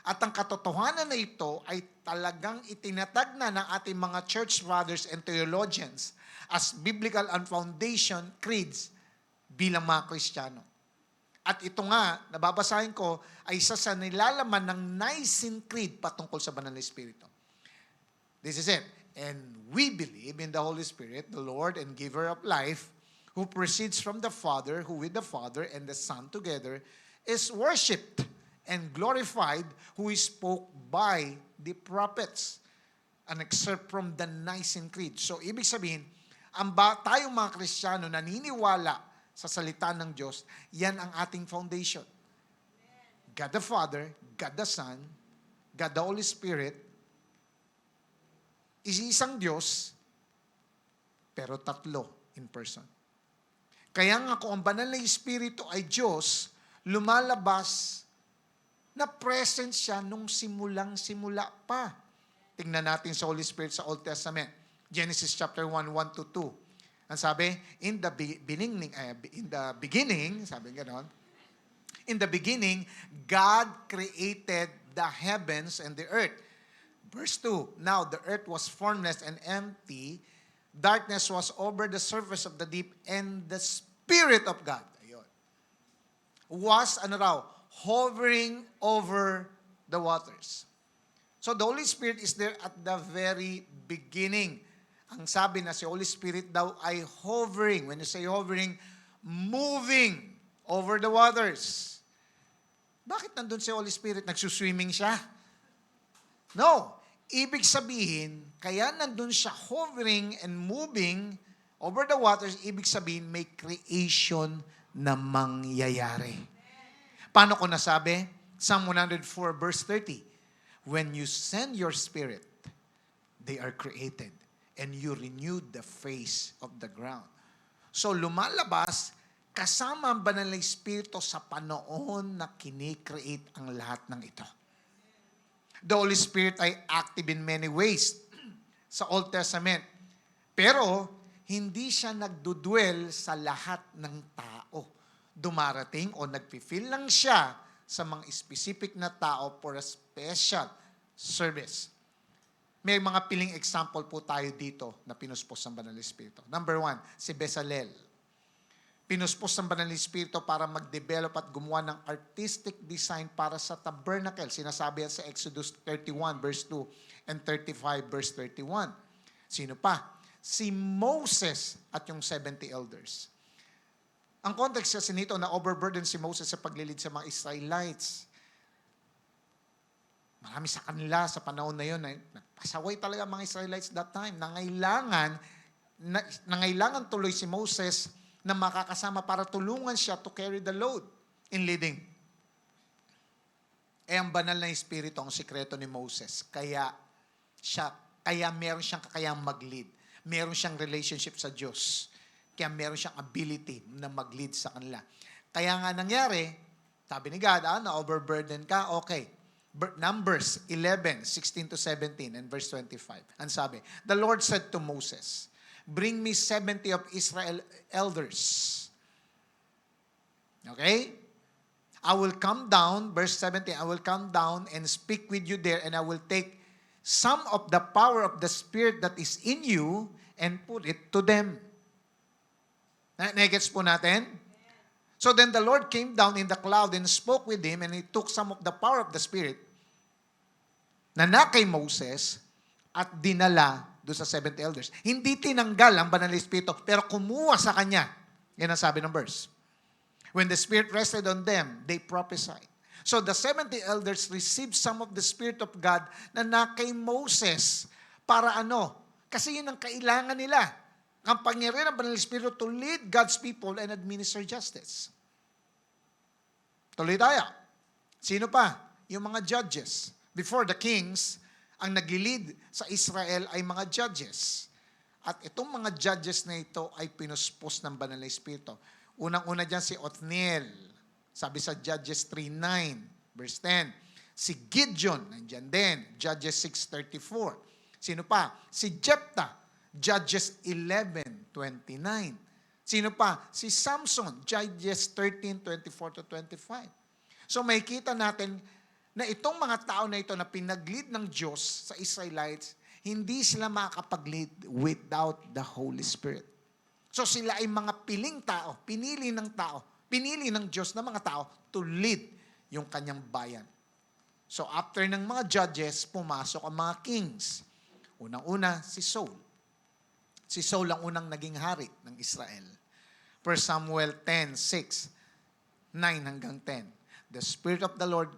At ang katotohanan na ito ay talagang itinatag na ng ating mga church fathers and theologians as biblical and foundation creeds bilang mga Kristiyano. At ito nga, nababasahin ko, ay isa sa nilalaman ng Nicene Creed patungkol sa Banal na Espiritu. This is it. And we believe in the Holy Spirit, the Lord and giver of life, who proceeds from the Father, who with the Father and the Son together is worshipped and glorified, who is spoke by the prophets. An excerpt from the Nicene Creed. So, ibig sabihin, tayong mga Kristiyano naniniwala sa salita ng Diyos, yan ang ating foundation. God the Father, God the Son, God the Holy Spirit, isang Diyos, pero tatlo in person. Kaya nga kung ang banal na Espiritu ay Diyos, lumalabas na present siya nung simulang-simula pa. Tingnan natin sa Holy Spirit sa Old Testament. Genesis chapter 1, 1-2. Ang sabi, in the beginning, sabi ganon, in the beginning, God created the heavens and the earth. Verse 2, now the earth was formless and empty, darkness was over the surface of the deep, and the Spirit of God, ayun, was, hovering over the waters. So the Holy Spirit is there at the very beginning. Ang sabi na si Holy Spirit daw ay hovering. When you say hovering, moving over the waters. Bakit nandun si Holy Spirit? Nagsuswimming siya? No. Ibig sabihin, kaya nandun siya hovering and moving over the waters, ibig sabihin may creation na mangyayari. Paano ko nasabi? Psalm 104 verse 30. When you send your spirit, they are created and you renewed the face of the ground. So lumalabas, kasama ang banal na Espiritu sa panahon na kinikreate ang lahat ng ito. The Holy Spirit ay active in many ways sa Old Testament. Pero, hindi siya nagdudwell sa lahat ng tao. Dumarating o nagpi-fill lang siya sa mga specific na tao for a special service. May mga piling example po tayo dito na pinuspos ng Banal na Espiritu. Number 1, si Bezalel. Pinuspos ng Banal na Espiritu para mag-develop at gumawa ng artistic design para sa tabernacle. Sinasabi yan sa Exodus 31 verse 2 and 35 verse 31. Sino pa? Si Moses at yung 70 elders. Ang context kasi nito na overburden si Moses sa paglilid sa mga Israelites. Marami sa kanila sa panahon na yun, nagpasaway talaga mga Israelites that time. Nangailangan tuloy si Moses na makakasama para tulungan siya to carry the load in leading. Ang banal na Espiritu ang sikreto ni Moses. Kaya meron siyang kakayang mag-lead. Meron siyang relationship sa Diyos. Kaya meron siyang ability na mag-lead sa kanila. Kaya nga nangyari, sabi ni God, na-overburden ka, okay. Numbers 11:16 to 17 and verse 25. Ang sabi, the Lord said to Moses, bring me 70 of Israel elders. Okay? I will come down, verse 17, I will come down and speak with you there, and I will take some of the power of the Spirit that is in you and put it to them. Negets po natin? So then the Lord came down in the cloud and spoke with him, and he took some of the power of the Spirit na kay Moses at dinala doon sa 70 elders. Hindi tinanggal ang banal na Espiritu, pero kumuha sa kanya. Yan ang sabi ng verse. When the Spirit rested on them, they prophesied. So the 70 elders received some of the Spirit of God na kay Moses para ano? Kasi yun ang kailangan nila. Ang pangyarihan ng banal na Espiritu to lead God's people and administer justice. Tuloy tayo. Sino pa? Yung mga judges. Before the kings, ang nag-lead sa Israel ay mga judges. At itong mga judges na ito ay pinuspos ng banal na Espiritu. Unang-una dyan si Othniel. Sabi sa Judges 3:9, verse 10. Si Gideon, nandyan din. Judges 6:34. Sino pa? Si Jephthah, Judges 11:29. Sino pa? Si Samson, Judges 13:24 to 25. So makikita natin na itong mga tao na ito na pinag-lead ng Diyos sa Israelites, hindi sila makakapag-lead without the Holy Spirit. So sila ay mga piling tao, pinili ng Diyos na mga tao to lead yung kanyang bayan. So after ng mga judges, pumasok ang mga kings. Unang-una, si Saul. Si Saul ang unang naging hari ng Israel. 1 Samuel 10:6, 9 hanggang 10. The Spirit of the Lord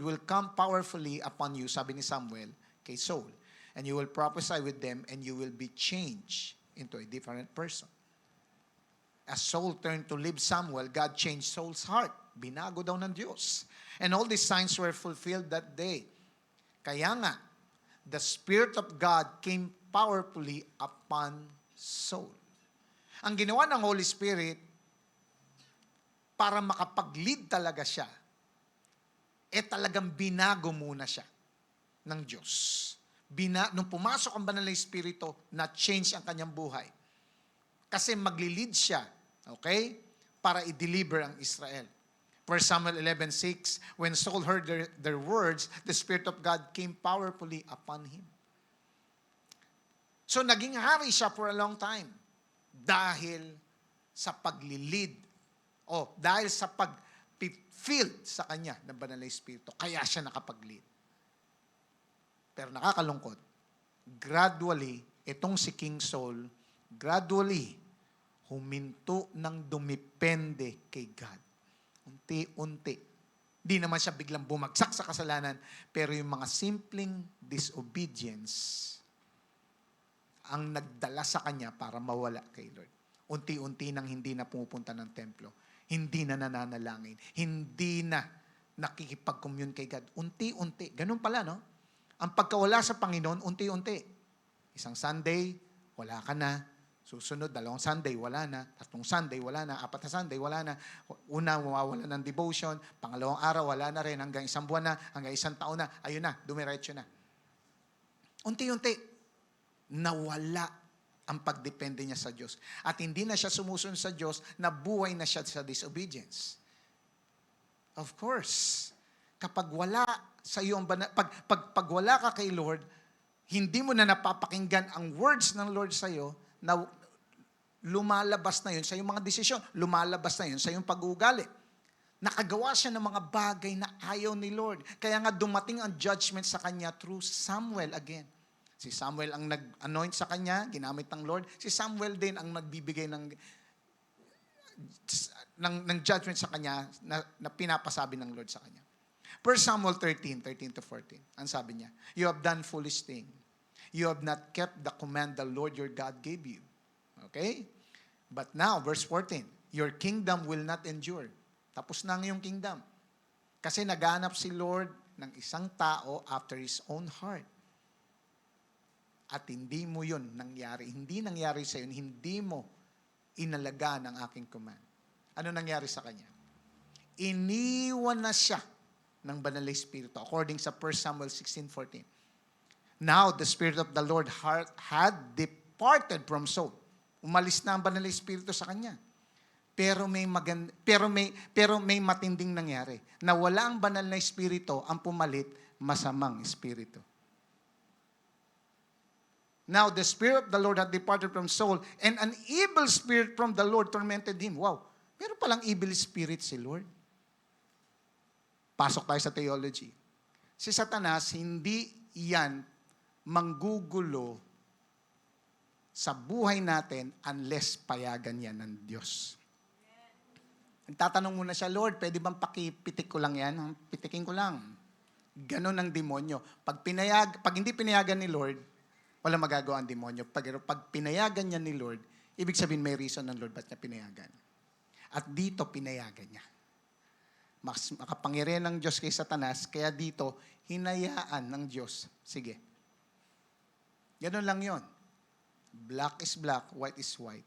will come powerfully upon you, sabi ni Samuel kay Saul. And you will prophesy with them and you will be changed into a different person. As Saul turned to leave Samuel, God changed Saul's heart. Binago daw ng Diyos. And all these signs were fulfilled that day. Kaya nga, the Spirit of God came powerfully upon Saul. Ang ginawa ng Holy Spirit, para makapag-lead talaga siya, talagang binago muna siya ng Diyos. Nung pumasok ang banal na Espiritu, na-change ang kanyang buhay. Kasi magli-lead siya, okay? Para i-deliver ang Israel. 1 Samuel 11:6, when Saul heard their words, the Spirit of God came powerfully upon him. So naging hari siya for a long time dahil sa pagli-lead dahil sa filled sa kanya ng banal na Espiritu. Kaya siya nakapag-lead. Pero nakakalungkot, gradually, itong si King Saul, gradually, huminto ng dumipende kay God. Unti-unti. Di naman siya biglang bumagsak sa kasalanan, pero yung mga simpleng disobedience ang nagdala sa kanya para mawala kay Lord. Unti-unti nang hindi na pumupunta ng templo, hindi na nananalangin, hindi na nakikipag-commune kay God. Unti-unti. Ganun pala, no? Ang pagkawala sa Panginoon, unti-unti. Isang Sunday, wala ka na. Susunod, 2 Sunday, wala na. 3 Sunday, wala na. 4 na Sunday, wala na. Una, mawawala ng devotion. Pangalawang araw, wala na rin. Hanggang 1 buwan na. Hanggang 1 taon na. Ayun na, dumiretso na. Unti-unti, nawala ang pagdepende niya sa Diyos. At hindi na siya sumusunod sa Diyos, nabuhay na siya sa disobedience. Of course, kapag wala sa iyo, pag wala ka kay Lord, hindi mo na napapakinggan ang words ng Lord sa iyo, na lumalabas na yun sa iyong mga desisyon, lumalabas na yun sa iyong pag-uugali. Nakagawa siya ng mga bagay na ayaw ni Lord. Kaya nga dumating ang judgment sa kanya through Samuel again. Si Samuel ang nag-anoint sa kanya, ginamit ng Lord. Si Samuel din ang nagbibigay ng judgment sa kanya na pinapasabi ng Lord sa kanya. 1 Samuel 13-14. Ang sabi niya, "You have done foolish thing. You have not kept the command the Lord your God gave you." Okay? But now, verse 14, "Your kingdom will not endure." Tapos na ang iyong kingdom. Kasi naghanap si Lord ng isang tao after His own heart. At hindi mo yun nangyari. Hindi nangyari sa yun. Hindi mo inalagaan ang aking command. Ano nangyari sa kanya? Iniwan na siya ng banal na Espiritu according sa 1 Samuel 16:14. Now, the Spirit of the Lord had departed from Saul. Umalis na ang banal na Espiritu sa kanya. Pero may matinding nangyari. Na wala ang banal na Espiritu, ang pumalit, masamang Espiritu. Now, the Spirit of the Lord had departed from Saul, and an evil spirit from the Lord tormented him. Wow, meron palang evil spirit si Lord. Pasok tayo sa theology. Si Satanas, hindi yan manggugulo sa buhay natin unless payagan yan ng Diyos. Nagtatanong muna siya, "Lord, pwede bang pakipitik ko lang yan?" "Pitikin ko lang." Ganon ang demonyo. Pag hindi pinayagan ni Lord, wala magagawa ang demonyo. Pag pinayagan niya ni Lord, ibig sabihin may reason ng Lord ba't niya pinayagan. At dito, pinayagan niya. Mas makapangyarihan ng Diyos kay Satanas, kaya dito, hinayaan ng Diyos. Sige. Ganun lang yon. Black is black, white is white.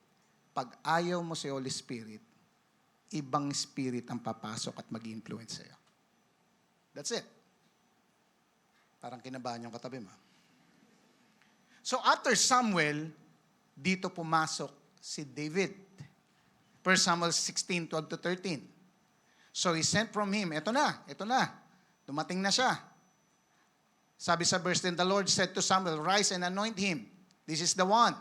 Pag ayaw mo si Holy Spirit, ibang spirit ang papasok at mag-influence sa'yo. That's it. Parang kinabahan yung katabi mo. So after Samuel, dito pumasok si David. 1 Samuel 16:12-13. So he sent from him, ito na. Dumating na siya. Sabi sa verse 10, "The Lord said to Samuel, Rise and anoint him. This is the one."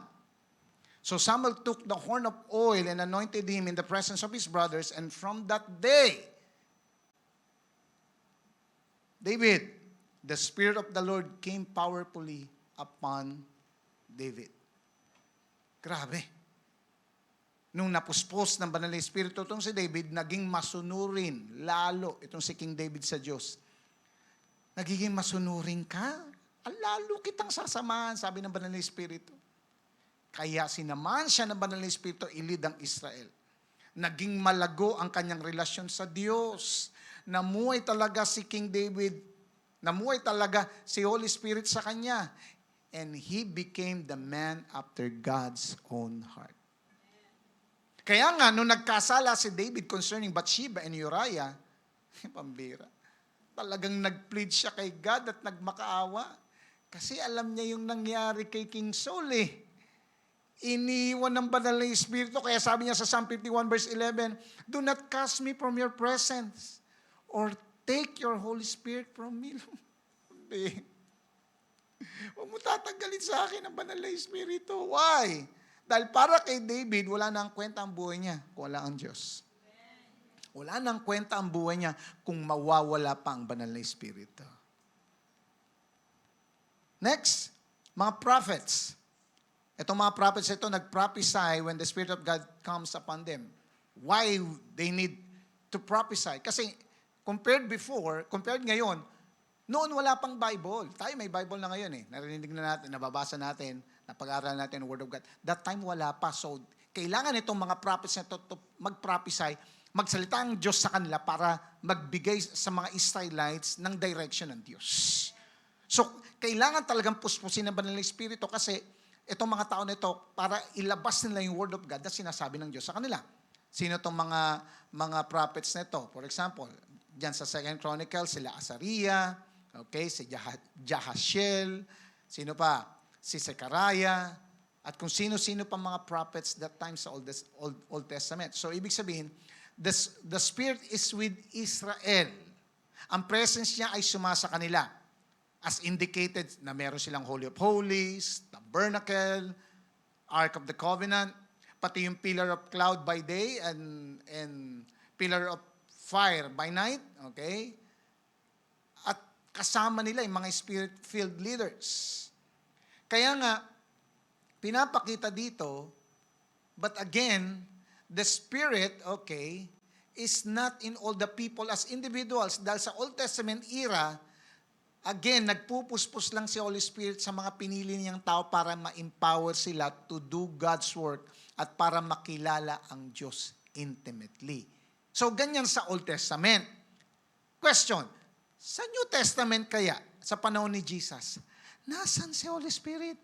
So Samuel took the horn of oil and anointed him in the presence of his brothers, and from that day, David, the Spirit of the Lord came powerfully upon David. Grabe. Nung napuspos ng banal na Espiritu itong si David, naging masunurin lalo itong si King David sa Diyos. Nagiging masunurin ka, lalo kitang sasamahan, sabi ng banal na Espiritu. Kaya sinaman siya ng banal na Espiritu, ilid ang Israel. Naging malago ang kanyang relasyon sa Diyos. Namuhay talaga si King David. Namuhay talaga si Holy Spirit sa kanya. And he became the man after God's own heart. Kaya nga, nung nagkasala si David concerning Bathsheba and Uriah, pambira, talagang nag-plead siya kay God at nagmakaawa. Kasi alam niya yung nangyari kay King Saul eh. Iniwan ng banal na Espiritu. Kaya sabi niya sa Psalm 51 verse 11, "Do not cast me from your presence or take your Holy Spirit from me." Huwag mo tatanggalin sa akin ang banal na Espiritu. Why? Dahil para kay David, wala na ang kwenta ang buhay niya kung wala ang Diyos. Wala nang kwenta ang buhay niya kung mawawala pa ang banal na Espiritu. Next, mga prophets. Itong mga prophets ito, nag-prophesy when the Spirit of God comes upon them. Why they need to prophesy? Kasi compared ngayon, noon wala pang Bible. Tayo may Bible na ngayon eh. Narinig na natin, nababasa natin, napag-aaral natin ang Word of God. That time wala pa. So, kailangan itong mga prophets na ito mag-prophesy, magsalita ang Diyos sa kanila para magbigay sa mga Israelites ng direction ng Diyos. So, kailangan talagang puspusin ng banal na Espiritu kasi itong mga tao na ito, para ilabas nila yung Word of God na sinasabi ng Diyos sa kanila. Sino itong mga prophets na ito? For example, diyan sa 2 Chronicles, sila Azariah, okay, si Jahasiel, sino pa? Si Zechariah, at kung sino-sino pa mga prophets that time sa Old Testament. So, ibig sabihin, the Spirit is with Israel. Ang presence niya ay sumasa kanila. As indicated na meron silang Holy of Holies, Tabernacle, Ark of the Covenant, pati yung pillar of cloud by day and pillar of fire by night, okay? At kasama nila yung mga spirit-filled leaders. Kaya nga, pinapakita dito, but again, the Spirit, okay, is not in all the people as individuals. Dahil sa Old Testament era, again, nagpupuspos lang si Holy Spirit sa mga pinili niyang tao para ma-empower sila to do God's work at para makilala ang Diyos intimately. So, ganyan sa Old Testament. Question, sa New Testament kaya, sa panahon ni Jesus, nasan si Holy Spirit?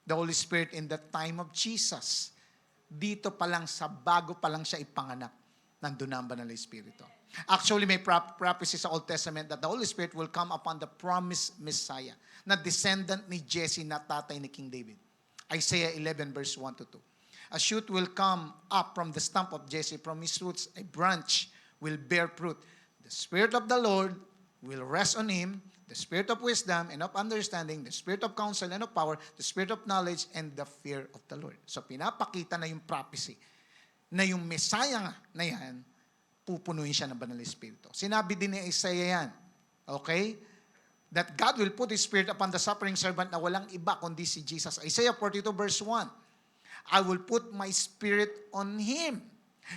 The Holy Spirit in the time of Jesus. Dito pa lang, sa bago pa lang siya ipanganak, nandun na ang banal na Espiritu. Actually, may prophecy sa Old Testament that the Holy Spirit will come upon the promised Messiah, na descendant ni Jesse, na tatay ni King David. Isaiah 11 verse 1 to 2. A shoot will come up from the stump of Jesse, from his roots a branch will bear fruit. The Spirit of the Lord will rest on him, the Spirit of wisdom and of understanding, the Spirit of counsel and of power, the Spirit of knowledge and the fear of the Lord. So pinapakita na yung prophecy na yung Messiah na yan, pupunuin siya ng banal na Espiritu. Sinabi din ni Isaiah yan. Okay? That God will put His Spirit upon the suffering servant na walang iba kundi si Jesus. Isaiah 42 verse 1. I will put my Spirit on Him.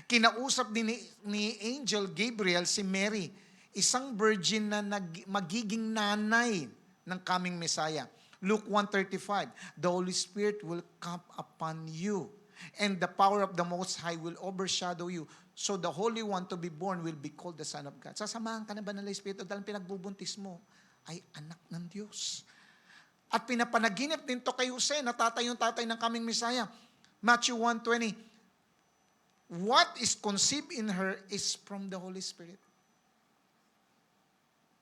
Kinausap din ni Angel Gabriel si Mary, isang virgin na magiging nanay ng coming Messiah. Luke 1:35, the Holy Spirit will come upon you, and the power of the Most High will overshadow you. So the Holy One to be born will be called the Son of God. Sasamahan ka na ba ng Espiritu dahil pinagbubuntis mo ay anak ng Diyos. At pinapanaginip din to kay Jose, na tatay yung tatay ng coming Messiah. Matthew 1:20, what is conceived in her is from the Holy Spirit.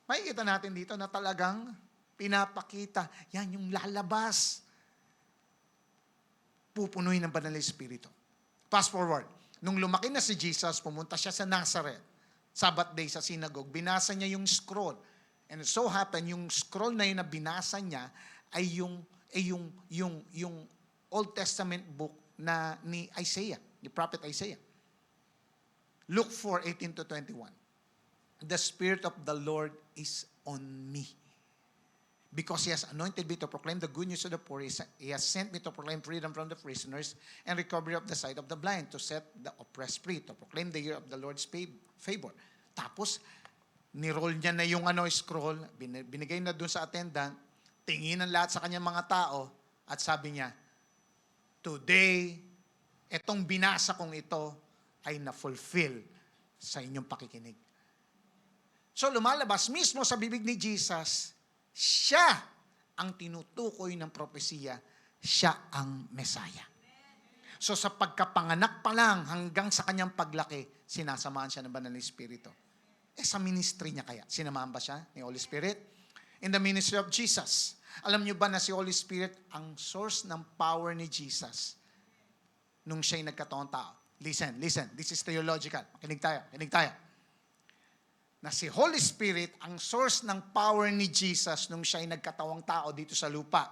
Makikita natin dito na talagang pinapakita, yan yung lalabas. Pupunuin ng banal na Espiritu. Fast forward. Nung lumaki na si Jesus, pumunta siya sa Nazareth. Sabbath day sa synagogue. Binasa niya yung scroll. And it so happened, yung scroll na yun na binasa niya ay yung Old Testament book na ni Isaiah, ni Prophet Isaiah. Luke 4:18 to 21. The Spirit of the Lord is on me, because He has anointed me to proclaim the good news to the poor. He has sent me to proclaim freedom from the prisoners and recovery of the sight of the blind, to set the oppressed free, to proclaim the year of the Lord's favor. Tapos, niroll niya na yung scroll, binigay na dun sa attendant, tingin ng lahat sa kanyang mga tao, at sabi niya, today, etong binasa kong ito ay na-fulfill sa inyong pakikinig. So lumalabas mismo sa bibig ni Jesus, siya ang tinutukoy ng propesiya, siya ang Messiah. So sa pagkapanganak pa lang hanggang sa kanyang paglaki, sinasamahan siya ng banal na Espiritu. Sa ministry niya kaya, sinamahan ba siya ni Holy Spirit? In the ministry of Jesus, alam niyo ba na si Holy Spirit ang source ng power ni Jesus nung siya'y nagkataong tao? Listen, this is theological. Kinig tayo. Na si Holy Spirit ang source ng power ni Jesus nung siya'y nagkatawang tao dito sa lupa.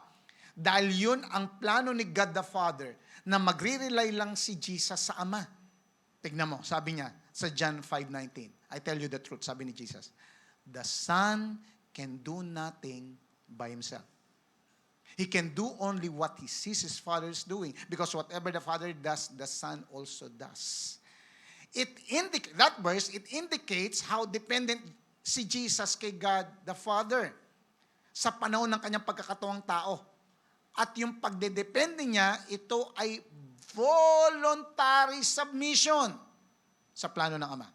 Dahil yun ang plano ni God the Father, na magre-rely lang si Jesus sa Ama. Tignan mo, sabi niya sa John 5:19. I tell you the truth, sabi ni Jesus. The Son can do nothing by Himself. He can do only what He sees His Father is doing. Because whatever the Father does, the Son also does. That verse, it indicates how dependent si Jesus kay God the Father sa panahon ng kanyang pagkakataong tao. At yung pagdedepende niya, ito ay voluntary submission sa plano ng Ama.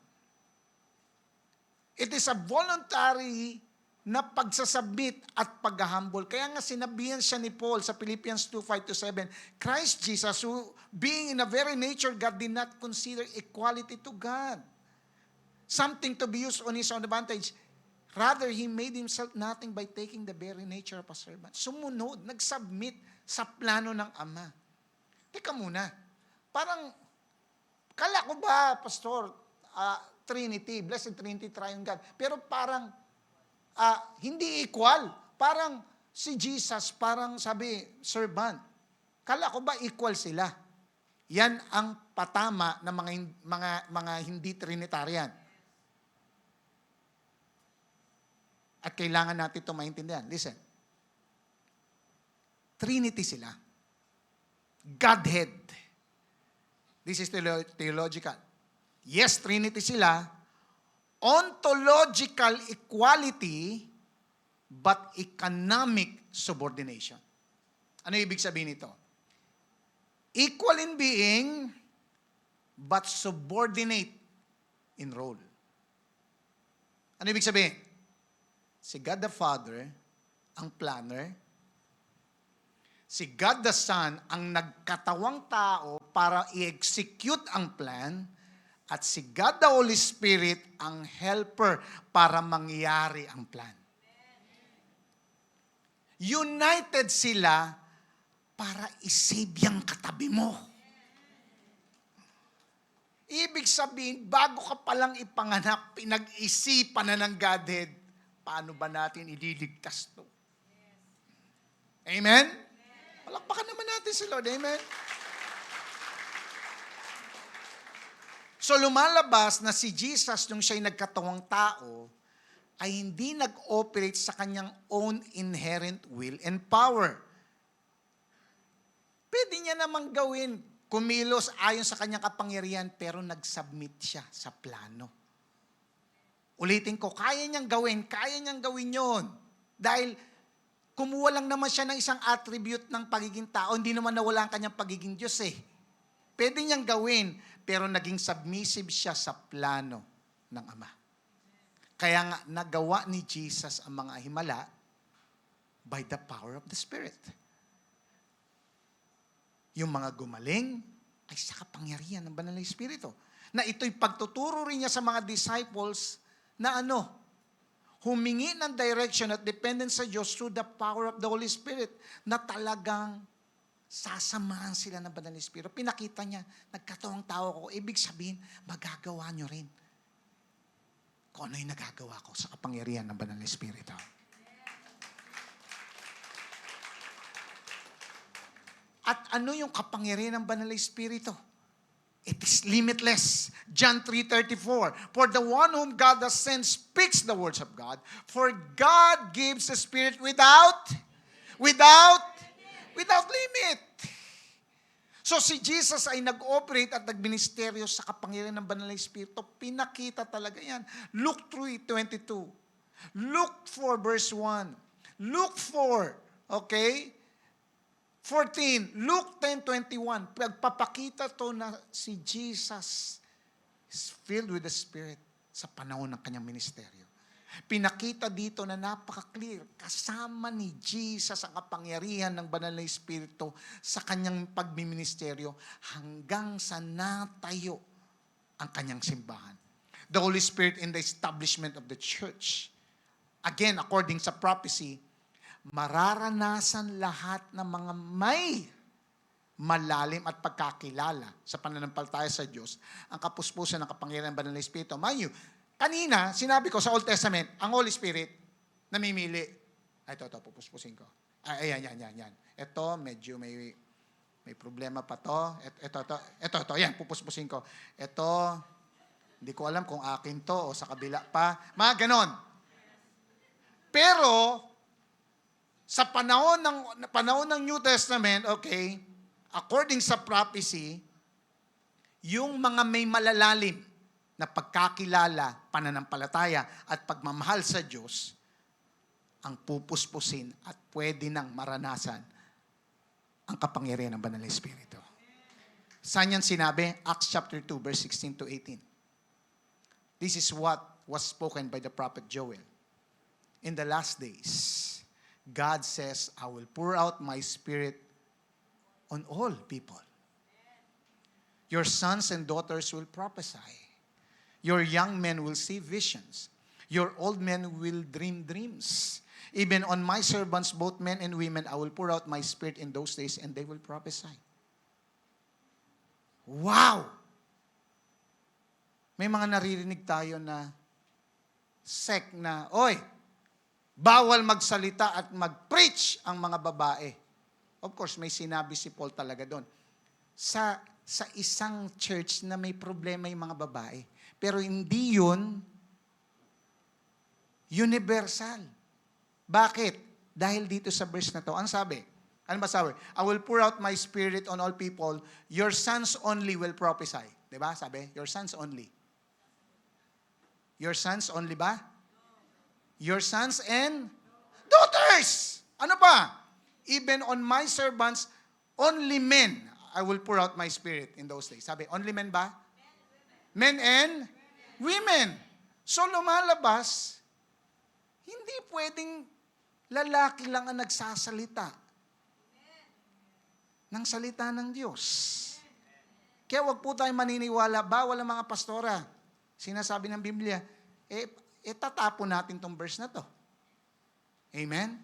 It is a voluntary na pagsasubmit at paghahumble. Kaya nga sinabihan siya ni Paul sa Philippians 2:5-7, Christ Jesus, who being in a very nature God, did not consider equality to God something to be used on His own advantage. Rather, He made Himself nothing by taking the very nature of a servant. Sumunod, nag-submit sa plano ng Ama. Teka muna, parang, kala ko ba, Pastor, Trinity, Blessed Trinity, Triune God, pero parang, hindi equal. Parang si Jesus, parang sabi, servant. Kala ko ba equal sila? Yan ang patama ng mga hindi Trinitarian. At kailangan natin ito maintindihan. Listen. Trinity sila. Godhead. This is theological. Yes, Trinity sila. Ontological equality, but economic subordination. Ano ibig sabihin nito? Equal in being, but subordinate in role. Ano ibig sabihin? Si God the Father, ang planner. Si God the Son, ang nagkatawang tao para i-execute ang plan. At si God the Holy Spirit, ang helper para mangyari ang plan. United sila para isave yung katabi mo. Ibig sabihin, bago ka palang ipanganak, pinag-isipan na ng Godhead, paano ba natin ililigtas to? Amen? Palakpakan naman natin si Lord. Amen? So lumalabas na si Jesus, nung siya'y nagkatawang tao, ay hindi nag-operate sa kanyang own inherent will and power. Pwede niya namang gawin, kumilos ayon sa kanyang kapangyarihan, pero nag-submit siya sa plano. Ulitin ko, kaya niyang gawin yon. Dahil kumuha lang naman siya ng isang attribute ng pagiging tao, hindi naman nawala ang kanyang pagiging Diyos eh. Pwede niyang gawin, pero naging submissive siya sa plano ng Ama. Kaya nga, nagawa ni Jesus ang mga himala by the power of the Spirit. Yung mga gumaling ay sa kapangyarihan ng Banal na Espiritu. Na ito'y pagtuturo rin niya sa mga disciples na humingi ng direction at dependence sa Diyos through the power of the Holy Spirit na talagang sasamahan sila ng Banal na Espiritu. Pinakita niya, nagkatawang tao ko. Ibig sabihin, magagawa niyo rin kung ano yung nagagawa ko sa kapangyarihan ng Banal na Espiritu. At ano yung kapangyarihan ng Banal na Espiritu? It is limitless. John 3:34. For the one whom God has sent speaks the words of God. For God gives the Spirit without limit. So si Jesus ay nag-operate at nagministeryo sa kapangyarihan ng Banal na Espiritu. Pinakita talaga yan. Luke 3:22. Luke 4 verse 1. Luke 4, okay? 14, Luke 10:21. Pagpapakita to na si Jesus is filled with the Spirit sa panahon ng kanyang ministeryo. Pinakita dito na napaka-clear. Kasama ni Jesus ang kapangyarihan ng Banal na Espiritu sa kanyang pagmiministeryo hanggang sa natayo ang kanyang simbahan. The Holy Spirit in the establishment of the church. Again, according sa prophecy, mararanasan lahat ng mga may malalim at pagkakilala sa pananampalataya sa Diyos ang kapuspusan ng kapangyarihan ng Banal na Espiritu. Mind you, kanina, sinabi ko sa Old Testament, ang Holy Spirit, namimili. Ito, pupuspusin ko. Yan. Ito, medyo may may problema pa to. Ito, yan, pupuspusin ko. Ito, hindi ko alam kung akin to o sa kabila pa. Mga ganon. Pero, sa panahon ng New Testament, okay, according sa prophecy, yung mga may malalalim na pagkakilala, pananampalataya, at pagmamahal sa Diyos, ang pupuspusin at pwede nang maranasan ang kapangyarihan ng Banal na Espiritu. Saan yan sinabi? Acts chapter 2, verse 16 to 18. This is what was spoken by the prophet Joel. In the last days, God says, I will pour out my Spirit on all people. Your sons and daughters will prophesy. Your young men will see visions. Your old men will dream dreams. Even on my servants, both men and women, I will pour out my Spirit in those days and they will prophesy. Wow! May mga naririnig tayo na sect na, oy, bawal magsalita at mag-preach ang mga babae. Of course, may sinabi si Paul talaga doon. Sa isang church na may problema yung mga babae. Pero hindi yun universal. Bakit? Dahil dito sa verse na to. Ano sabi? Ano ba sabi? I will pour out my Spirit on all people. Your sons only will prophesy. Diba? Sabi? Your sons only. Your sons only ba? Your sons and daughters. Ano pa? Even on my servants, only men, I will pour out my Spirit in those days. Sabi, only men ba? Men and women. So lumalabas, hindi pwedeng lalaki lang ang nagsasalita ng salita ng Diyos. Kaya wag po tayong maniniwala, bawal ang mga pastora. Sinasabi ng Biblia, tatapon natin tong verse na to. Amen?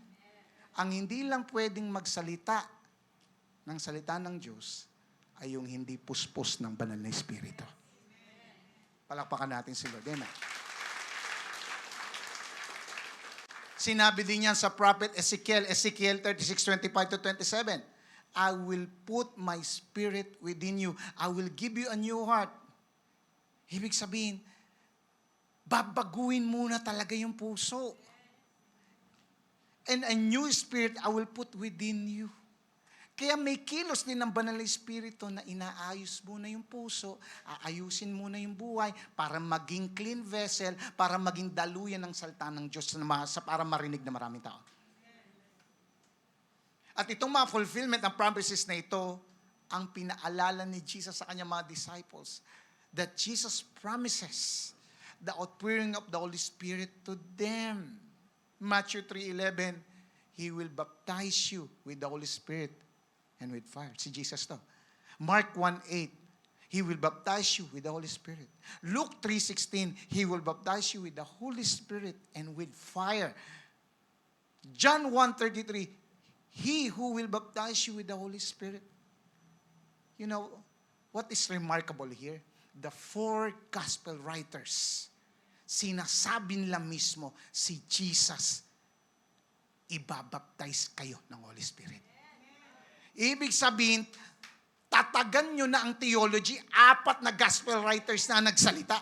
Ang hindi lang pwedeng magsalita ng salita ng Diyos ay yung hindi puspos ng Banal na Espiritu. Palakpakan natin si Lord. Amen. Sinabi din yan sa prophet Ezekiel 36:25-27. I will put my Spirit within you. I will give you a new heart. Ibig sabihin, babaguhin muna talaga yung puso. And a new spirit I will put within you. Kaya may kilos din ng Banal na Espiritu na inaayos muna yung puso, aayusin muna yung buhay para maging clean vessel, para maging daluyan ng salita ng Diyos para marinig na maraming tao. At itong mga fulfillment ng promises na ito, ang pinaalala ni Jesus sa kanyang mga disciples, that Jesus promises the outpouring of the Holy Spirit to them. Matthew 3:11, He will baptize you with the Holy Spirit and with fire. Si Jesus to. Mark 1:8, He will baptize you with the Holy Spirit. Luke 3:16, He will baptize you with the Holy Spirit and with fire. John 1:33, He who will baptize you with the Holy Spirit. You know, what is remarkable here? The four gospel writers, sinasabi nila mismo, si Jesus, ibabaptize kayo ng Holy Spirit. Ibig sabihin, tatagan nyo na ang theology, 4 na gospel writers na nagsalita,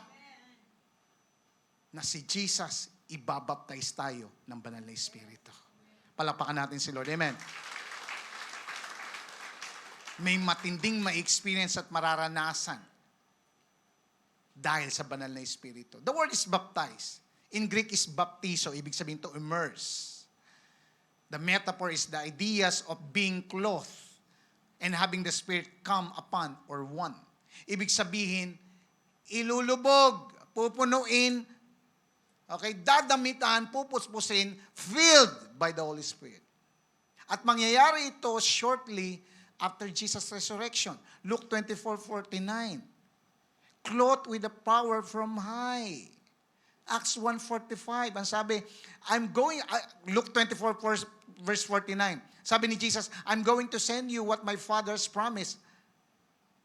na si Jesus, ibabaptize tayo ng Banal na Espiritu. Palapakan natin si Lord. Amen. May matinding ma-experience at mararanasan dahil sa Banal na Espiritu. The word is baptize. In Greek is baptizo, ibig sabihin to immerse. The metaphor is the ideas of being clothed and having the Spirit come upon or one. Ibig sabihin, ilulubog, pupunuin, okay, dadamitan, pupuspusin, filled by the Holy Spirit. At mangyayari ito shortly after Jesus' resurrection. Luke 24:49. Clothed with the power from high. Acts 1:45. Ang sabi, Luke 24 verse 49. Sabi ni Jesus, I'm going to send you what my Father has promised.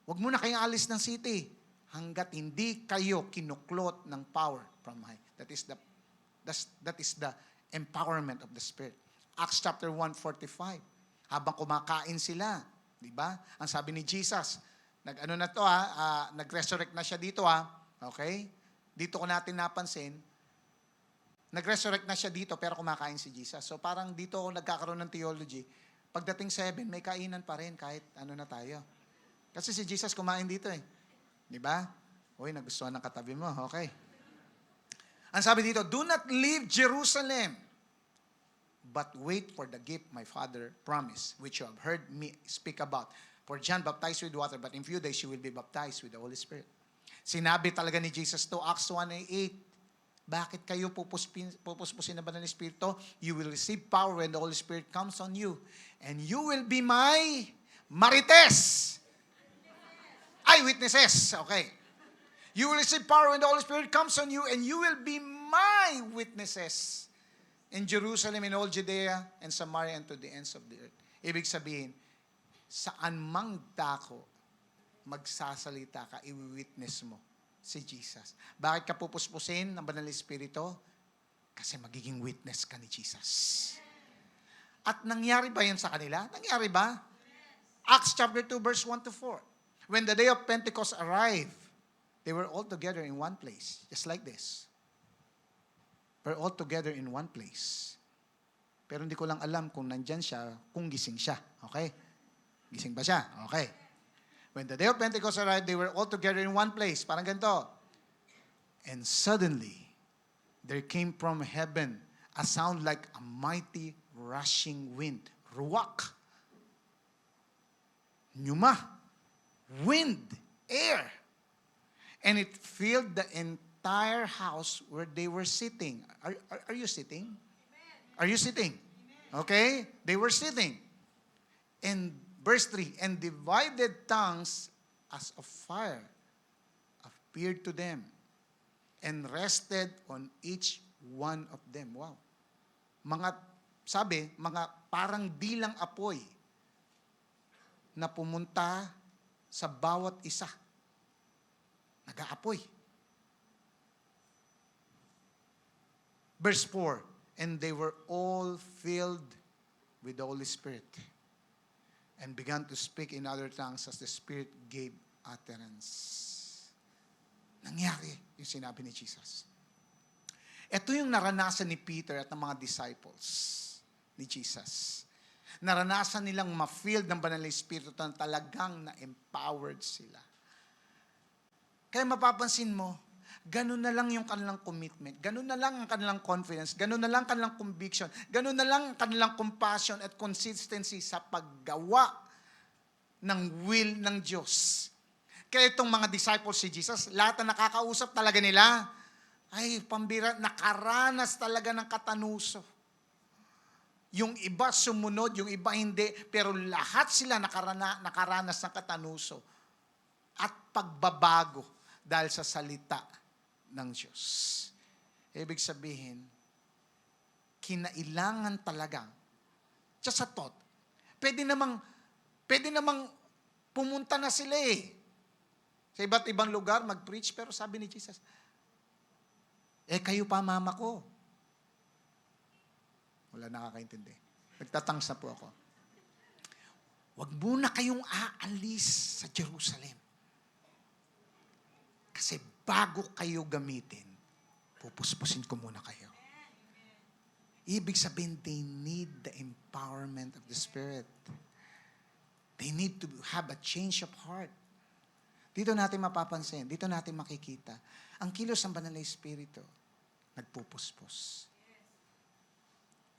Huwag muna kayong alis ng city hanggat hindi kayo kinuklot ng power from high. That is the empowerment of the Spirit. Acts chapter 1:45. Habang kumakain sila, Di ba? Ang sabi ni Jesus, nag-resurrect na siya dito Okay? Dito ko natin napansin, nag-resurrect na siya dito pero kumakain si Jesus. So parang dito ako nagkakaroon ng theology. Pagdating 7, may kainan pa rin kahit ano na tayo. Kasi si Jesus kumain dito Di ba? Uy, nagustuhan ng katabi mo. Okay. Ang sabi dito, do not leave Jerusalem, but wait for the gift my Father promised, which you have heard me speak about. For John baptized with water, but in few days you will be baptized with the Holy Spirit. Sinabi talaga ni Jesus to, Acts 1:8, bakit kayo pupuspusin na ba ng Espiritu? You will receive power when the Holy Spirit comes on you. And you will be my marites. Witnesses. Okay. You will receive power when the Holy Spirit comes on you, and you will be my witnesses in Jerusalem, in all Judea, and Samaria, and to the ends of the earth. Ibig sabihin, saan mang dako, magsasalita ka, i-witness mo si Jesus. Bakit ka pupuspusin ng Banal na Espiritu? Kasi magiging witness ka ni Jesus. At nangyari ba yan sa kanila? Nangyari ba? Acts chapter 2, verse 1 to 4. When the day of Pentecost arrived, they were all together in one place, just like this. We're all together in one place. Pero hindi ko lang alam kung nandyan siya, kung gising siya. Okay? Gising ba siya? Okay. When the day of Pentecost arrived, they were all together in one place. Parang ganito. And suddenly, there came from heaven a sound like a mighty rushing wind. Ruwak. Pneuma. Wind. Air. And it filled the entire house where they were sitting. Are you sitting? Are you sitting? Okay? They were sitting. And verse 3, and divided tongues as of fire appeared to them and rested on each one of them. Wow. Mga parang dilang apoy na pumunta sa bawat isa. Nag-aapoy. Verse 4, and they were all filled with the Holy Spirit and began to speak in other tongues as the Spirit gave utterance. Nangyari yung sinabi ni Jesus. Ito yung naranasan ni Peter at ng mga disciples ni Jesus. Naranasan nilang ma-filled ng Banal na Espiritu na talagang na-empowered sila. Kaya mapapansin mo, ganun na lang yung kanilang commitment, ganun na lang ang kanilang confidence, ganun na lang kanilang conviction, ganun na lang ang kanilang compassion at consistency sa paggawa ng will ng Diyos. Kaya itong mga disciples si Jesus, lahat na nakakausap talaga nila, ay pambira, nakaranas talaga ng katanuso. Yung iba sumunod, yung iba hindi, pero lahat sila nakaranas ng katanuso at pagbabago dahil sa salita ng Diyos. Ibig sabihin, kinailangan talaga, just a thought, pwede namang pumunta na sila sa iba't ibang lugar, mag-preach, pero sabi ni Jesus, kayo pa mama ko. Wala nakakaintindi. Nagtatangs na po ako. Huwag muna kayong aalis sa Jerusalem. Kasi bago kayo gamitin, pupuspusin ko muna kayo. Ibig sabihin, they need the empowerment of the Spirit. They need to have a change of heart. Dito natin mapapansin, dito natin makikita, ang kilos ng Banal na Espiritu, nagpupuspos.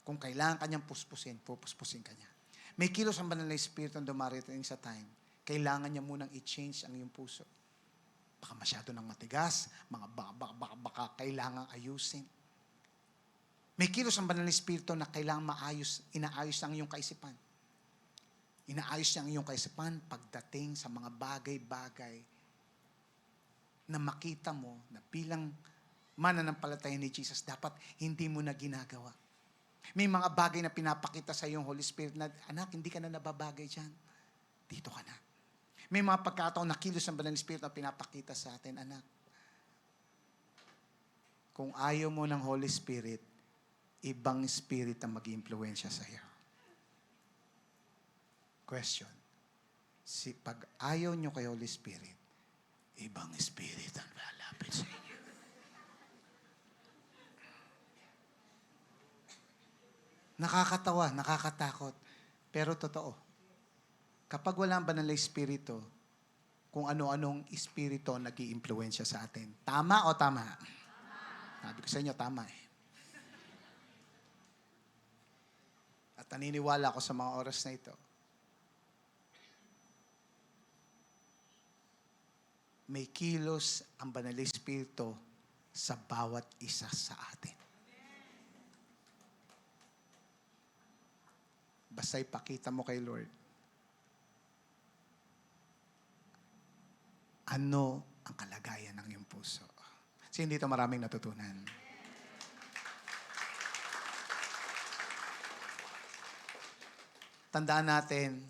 Kung kailangan kanyang pupuspusin kanya. May kilos ang Banal na Espiritu na dumarating sa time, kailangan niya munang i-change ang iyong puso. Baka masyado nang matigas, baka kailangang ayusin. May kilos ang Banal na Espiritu na kailangang inaayos ang iyong kaisipan. Inaayos niya ang iyong kaisipan pagdating sa mga bagay-bagay na makita mo na bilang mananampalataya ni Jesus, dapat hindi mo na ginagawa. May mga bagay na pinapakita sa iyong Holy Spirit na, anak, hindi ka na nababagay dyan. Dito ka na. May mga pagkataon na kilos ng Banal na Espiritu na pinapakita sa atin, anak. Kung ayaw mo ng Holy Spirit, ibang Spirit ang mag-iimpluwensya sa iyo. Question. Pag ayaw nyo kay Holy Spirit, ibang Spirit ang lalapit sa inyo. Nakakatawa, nakakatakot. Pero totoo. Kapag wala ang banal na Espiritu, kung ano-anong Espiritu nag-iimpluwensya sa atin. Tama o tama? Sabi ko sa inyo, tama eh. At naniniwala ako sa mga oras na ito. May kilos ang banal na Espiritu sa bawat isa sa atin. Basta ipakita mo kay Lord, ano ang kalagayan ng iyong puso. Kasi dito maraming natutunan. Tandaan natin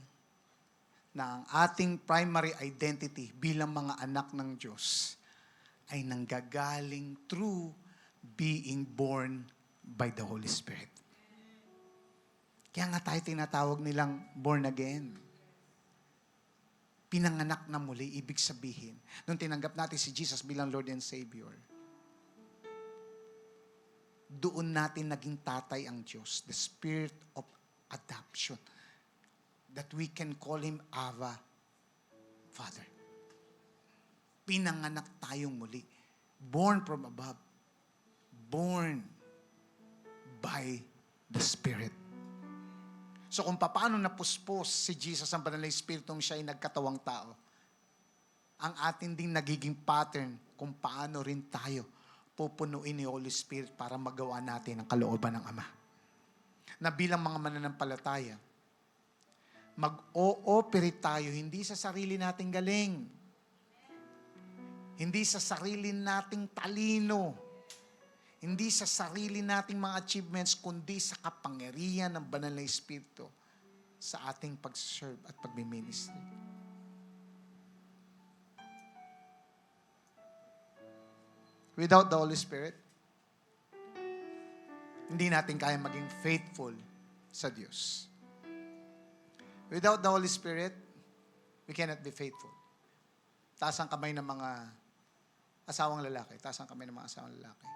na ang ating primary identity bilang mga anak ng Diyos ay nanggagaling through being born by the Holy Spirit. Kaya nga tayo tinatawag nilang born again. Pinanganak na muli, ibig sabihin, nung tinanggap natin si Jesus bilang Lord and Savior, doon natin naging tatay ang Diyos, the spirit of adoption, that we can call Him Abba, Father. Pinanganak tayong muli. Born from above. Born by the Spirit. So kung paano napuspos si Jesus ang banal na Espiritong siya ay nagkatawang tao, ang atin ding nagiging pattern kung paano rin tayo pupunuin ni Holy Spirit para magawa natin ang kalooban ng Ama. Na bilang mga mananampalataya, mag-ooperate tayo hindi sa sarili nating galing, hindi sa sarili nating talino, hindi sa sarili nating mga achievements, kundi sa kapangyarihan ng banal na Espiritu sa ating pag-serve at pag-ministry. Without the Holy Spirit, hindi natin kaya maging faithful sa Diyos. Without the Holy Spirit, we cannot be faithful. Taas ang kamay ng mga asawang lalaki. Taas ang kamay ng mga asawang lalaki.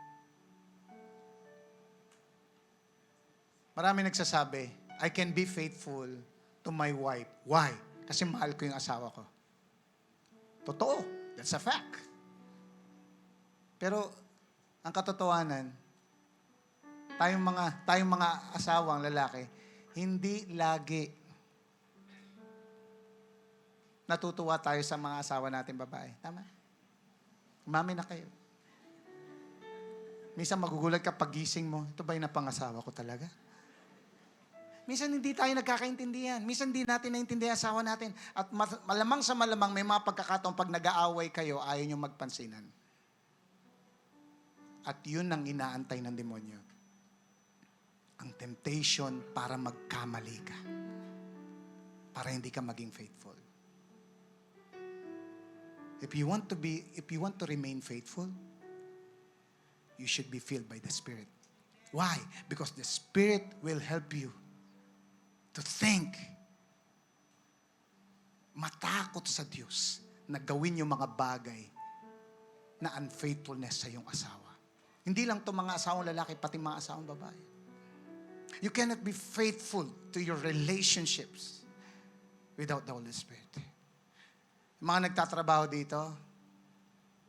Marami nagsasabi, I can be faithful to my wife. Why? Kasi mahal ko yung asawa ko. Totoo. That's a fact. Pero, ang katotohanan, tayong mga asawang lalaki, hindi lagi natutuwa tayo sa mga asawa natin babae. Tama? Umami na kayo. Minsan magugulat ka pagising mo, ito ba yung napangasawa ko talaga? Minsan hindi tayo nagkakaintindihan. Minsan hindi natin naintindihan asawa natin. At malamang sa malamang may mga pagkakataon pag nag-aaway kayo, ayaw nyo magpansinan. At yun ang inaantay ng demonyo. Ang temptation para magkamali ka. Para hindi ka maging faithful. If you want to remain faithful, you should be filled by the Spirit. Why? Because the Spirit will help you to think, matakot sa Diyos na gawin yung mga bagay na unfaithfulness sa iyong asawa. Hindi lang to mga asawang lalaki, pati mga asawang babae. You cannot be faithful to your relationships without the Holy Spirit. Mga nagtatrabaho dito,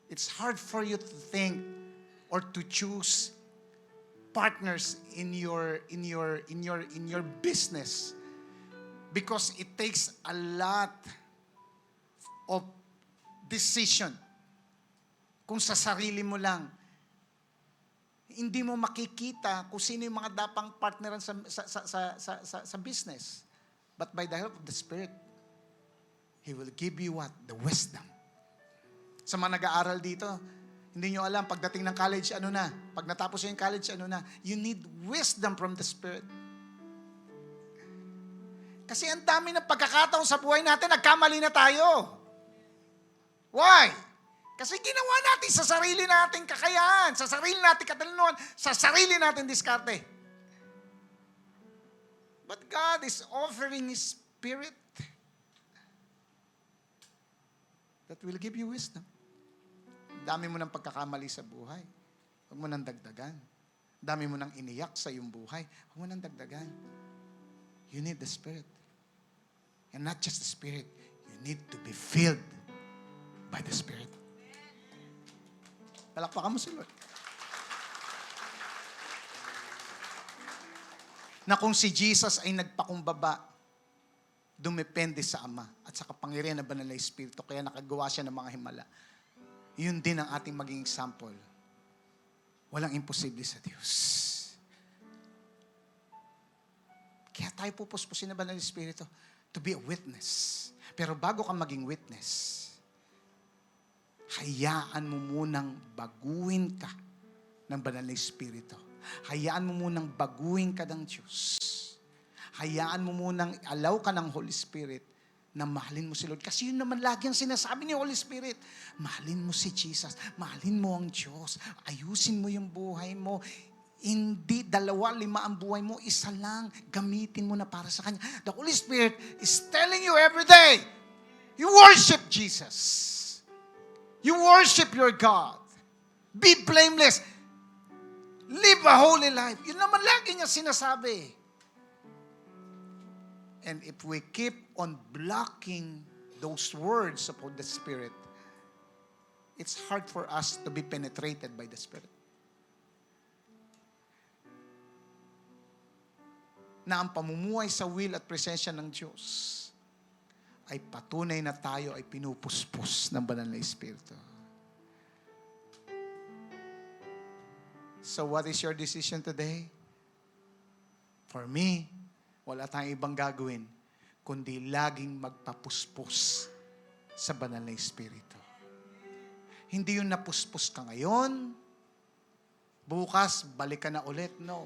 it's hard for you to think or to choose partners in your business because it takes a lot of decision. Kung sa sarili mo lang, hindi mo makikita kung sino yung mga dapang partneran sa business. But by the help of the Spirit, He will give you what? The wisdom. Sa mga nag-aaral dito, hindi nyo alam, pagdating ng college, ano na? Pag natapos yung college, ano na? You need wisdom from the Spirit. Kasi ang dami ng pagkakataon sa buhay natin, nagkamali na tayo. Why? Kasi ginawa natin sa sarili nating kakayahan, sa sarili nating katalinuhan, sa sarili nating diskarte. But God is offering His Spirit that will give you wisdom. Dami mo ng pagkakamali sa buhay. Huwag mo nang dagdagan. Dami mo nang iniyak sa iyong buhay. Huwag mo nang dagdagan. You need the Spirit. And not just the Spirit. You need to be filled by the Spirit. Palakpakan mo si Lord. Na kung si Jesus ay nagpakumbaba, dumepende sa Ama at sa kapangyarihan ng Banal na Espiritu, kaya nakagawa siya ng mga himala. Yun din ang ating maging example. Walang imposible sa Diyos. Kaya tayo pupuspusin ng Banal na Espiritu to be a witness. Pero bago ka maging witness, hayaan mo munang baguhin ka ng Banal na Espiritu. Hayaan mo munang baguhin ka ng Diyos. Hayaan mo munang allow ka ng Holy Spirit na mahalin mo si Lord. Kasi yun naman lagi ang sinasabi ni Holy Spirit. Mahalin mo si Jesus. Mahalin mo ang Diyos. Ayusin mo yung buhay mo. Hindi 2, 5 ang buhay mo. Isa lang. Gamitin mo na para sa Kanya. The Holy Spirit is telling you every day, you worship Jesus. You worship your God. Be blameless. Live a holy life. Yun naman lagi niya sinasabi. And if we keep on blocking those words of the Spirit, it's hard for us to be penetrated by the Spirit. Na ang pamumuhay sa will at presensya ng Diyos ay patunay na tayo ay pinupuspos ng Banal na Espiritu. So what is your decision today? For me, wala tayong ibang gagawin kundi laging magpapuspos sa Banal na Espiritu. Hindi yung napuspos ka ngayon, bukas balik ka na ulit. No.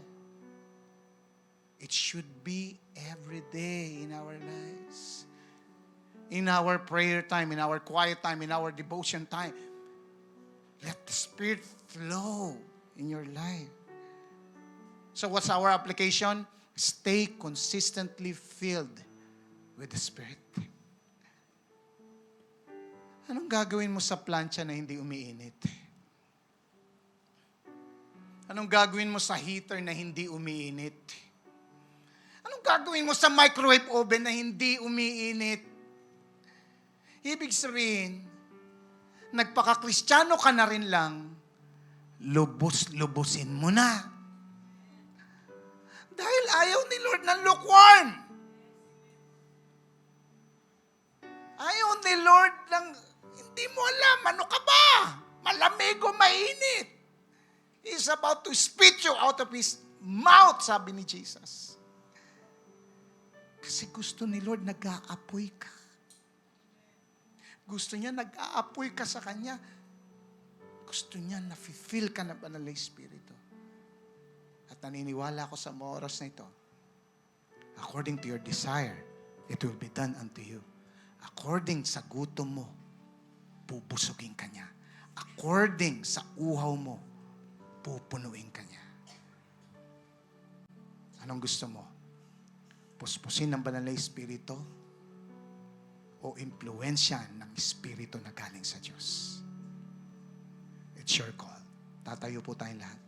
It should be every day in our lives. In our prayer time, in our quiet time, in our devotion time. Let the Spirit flow in your life. So what's our application? Stay consistently filled with the Spirit. Anong gagawin mo sa plancha na hindi umiinit? Anong gagawin mo sa heater na hindi umiinit? Anong gagawin mo sa microwave oven na hindi umiinit? Ibig sabihin, nagpaka-Kristiyano ka na rin lang, lubos-lubusin mo na. Dahil ayaw ni Lord ng lukewarm. Ayaw ni Lord ng, hindi mo alam, ano ka ba? Malamig o mainit. He's about to spit you out of His mouth, sabi ni Jesus. Kasi gusto ni Lord nag-aapoy ka. Gusto niya nag-aapoy ka sa Kanya. Gusto niya na-feel ka ng Banal na Espiritu. At naniniwala ako sa mga oras na ito, according to your desire, it will be done unto you. According sa gutom mo, pupusugin ka niya. According sa uhaw mo, pupunuin ka niya. Anong gusto mo? Puspusin ng Banal na Espiritu o impluensya ng Espiritu na galing sa Diyos? It's your call. Tatayo po tayong lahat.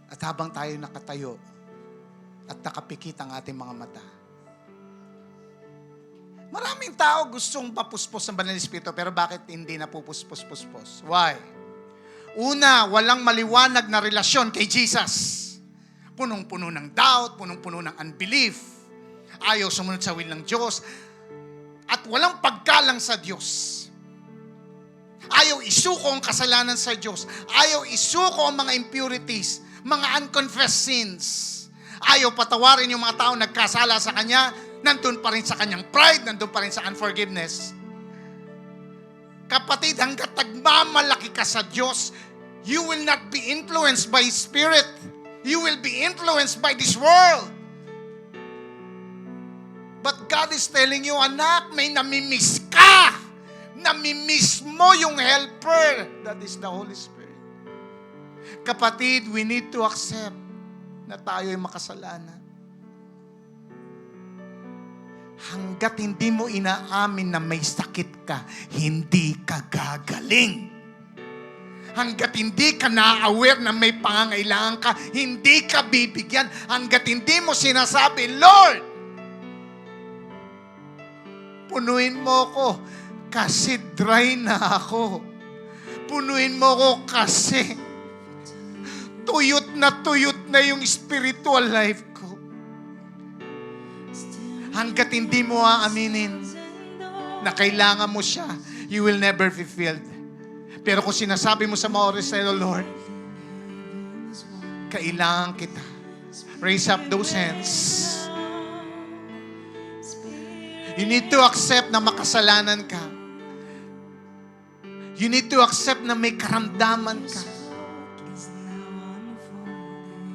At habang tayo nakatayo at nakapikit ang ating mga mata, maraming tao gustong papuspos ng Banal na Espiritu, pero bakit hindi napupuspos-puspos? Why? Una, walang maliwanag na relasyon kay Jesus. Punong-puno ng doubt, punong-puno ng unbelief. Ayaw sumunod sa will ng Diyos. At walang paggalang sa Diyos. Ayaw isuko ang kasalanan sa Diyos. Ayaw isuko ang mga impurities, mga unconfessed sins. Ayaw patawarin yung mga tao nagkasala sa Kanya. Nandun pa rin sa kanyang pride, nandun pa rin sa unforgiveness. Kapatid, hanggat nagmamalaki ka sa Diyos, you will not be influenced by Spirit. You will be influenced by this world. But God is telling you, anak, may namimiss ka. Namimiss mo yung helper. That is the Holy Spirit. Kapatid, we need to accept na tayo ay makasalanan. hanggat hindi mo inaamin na may sakit ka, hindi ka gagaling. Hanggat hindi ka na-aware na may pangangailangan ka, hindi ka bibigyan. Hanggat hindi mo sinasabi, Lord, punuin mo ko kasi dry na ako. Punuin mo ko kasi tuyot na yung spiritual life ko. Hanggat hindi mo aaminin na kailangan mo siya, you will never be filled. Pero kung sinasabi mo sa mga oras na ito, Lord, kailangan kita. Raise up those hands. You need to accept na makasalanan ka. You need to accept na may karamdaman ka.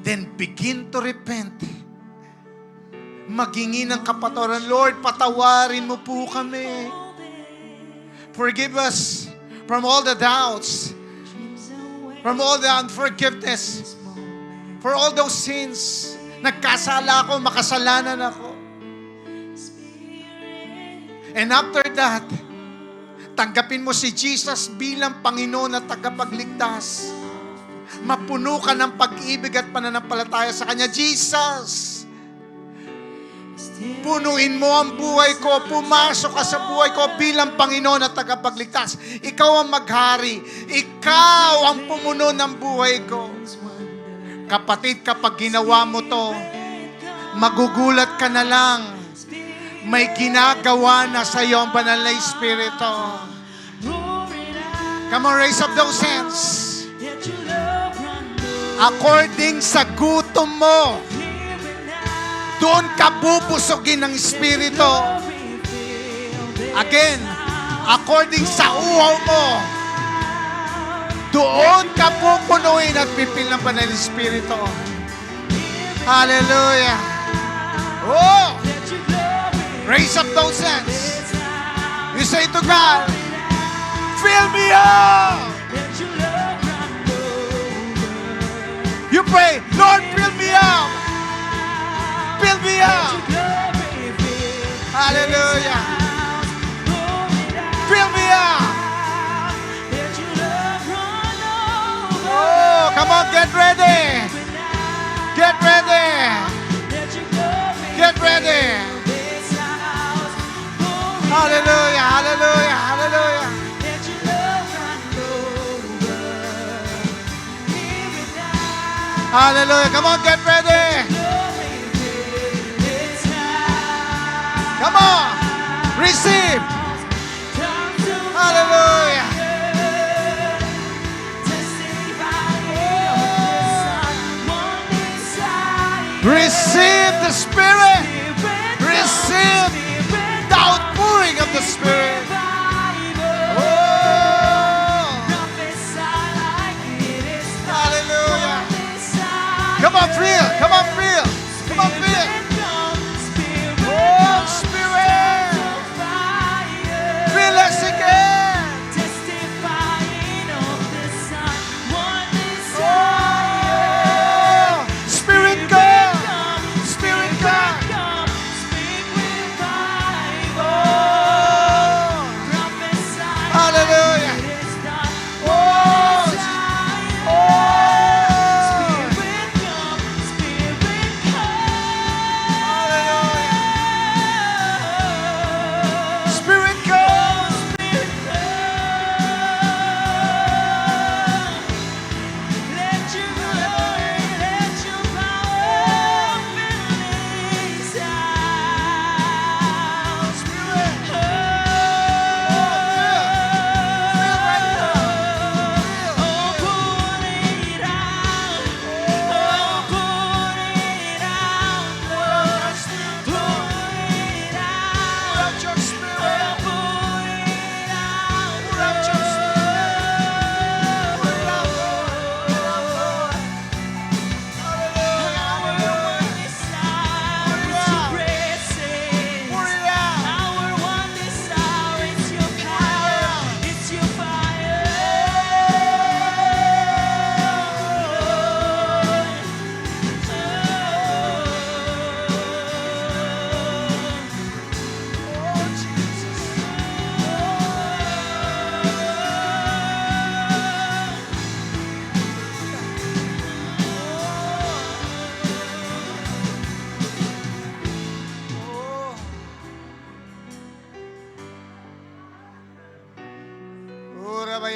Then begin to repent. Maghingi ng kapatawaran. Lord, patawarin mo po kami. Forgive us from all the doubts, from all the unforgiveness, for all those sins. Nagkasala ako, makasalanan ako. And after that, tanggapin mo si Jesus bilang Panginoon at tagapagligtas. Mapuno ka ng pag-ibig at pananampalataya sa Kanya. Jesus, punuin mo ang buhay ko. Pumasok ka sa buhay ko bilang Panginoon at tagapagligtas. Ikaw ang maghari. Ikaw ang pumuno ng buhay ko. Kapatid, kapag ginawa mo to, magugulat ka na lang. May ginagawa na sa iyo ang banal na Espiritu. Come on, raise up those hands. According sa gutom mo, doon ka bubusogin ng Espiritu. Again, according sa uhaw mo, doon ka pupunuin at pipil ng banal na Espiritu. Hallelujah. Oh! Raise up those hands. You say to God, fill me up. You pray, Lord, fill me up. Fill me up. Hallelujah. Fill me up. Oh, come on, get ready. Get ready. Get ready. Hallelujah, hallelujah, hallelujah. Hallelujah. Come on, get ready. Come on. Receive. Hallelujah. Receive the Spirit. Receive the outpouring of the Spirit. Oh. Hallelujah. Come on, feel. Come on, feel. Come on, feel. Oh, Spirit. Feel us again. Oh, Spirit God. Spirit God. Oh, hallelujah. Oh, oh.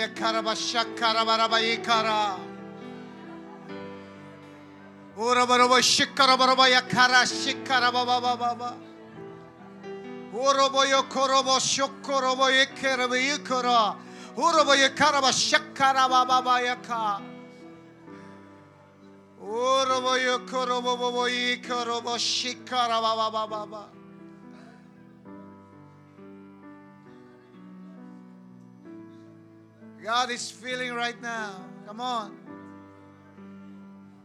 Urabaya karabashakara barabaya kara. Urabaraba shikara barabaya kara shikara baba baba. Urabaya korobo shokorobo yekara yekara. Urabaya karabashakara baba yaka. Urabaya korobo baba yekara shikara baba baba. God is feeling right now. Come on.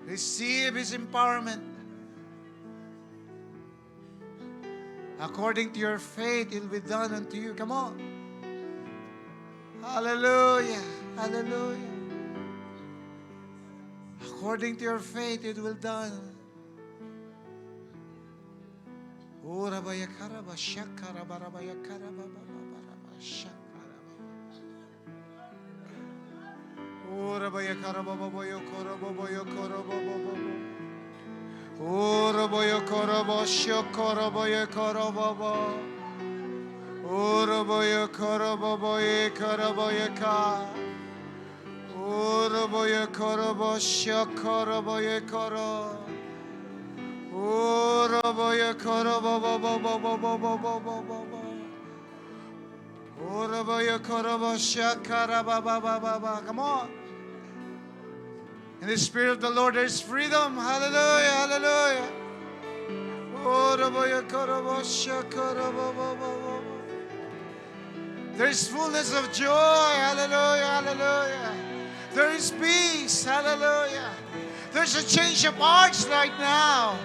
Receive His empowerment. According to your faith, it will be done unto you. Come on. Hallelujah. Hallelujah. According to your faith, it will be done. Ora baya karaba shakara barabaya karaba baraba shakara. Ora baya karaba boyo koraba boyo koraba bobo. Ora boyo koraba shakara boyo koraba bobo. Ora boyo koraba boyo koraba yaka. Ora boyo koraba shakara boyo koraba. Ora boyo koraba bobo bobo bobo bobo bobo. Ora boyo koraba shakara baba baba. Come on. In the Spirit of the Lord there is freedom. Hallelujah, hallelujah. Ora boyo koraba shakara baba baba. There is fullness of joy. Hallelujah, hallelujah. There is peace. Hallelujah. There's a change of hearts right now.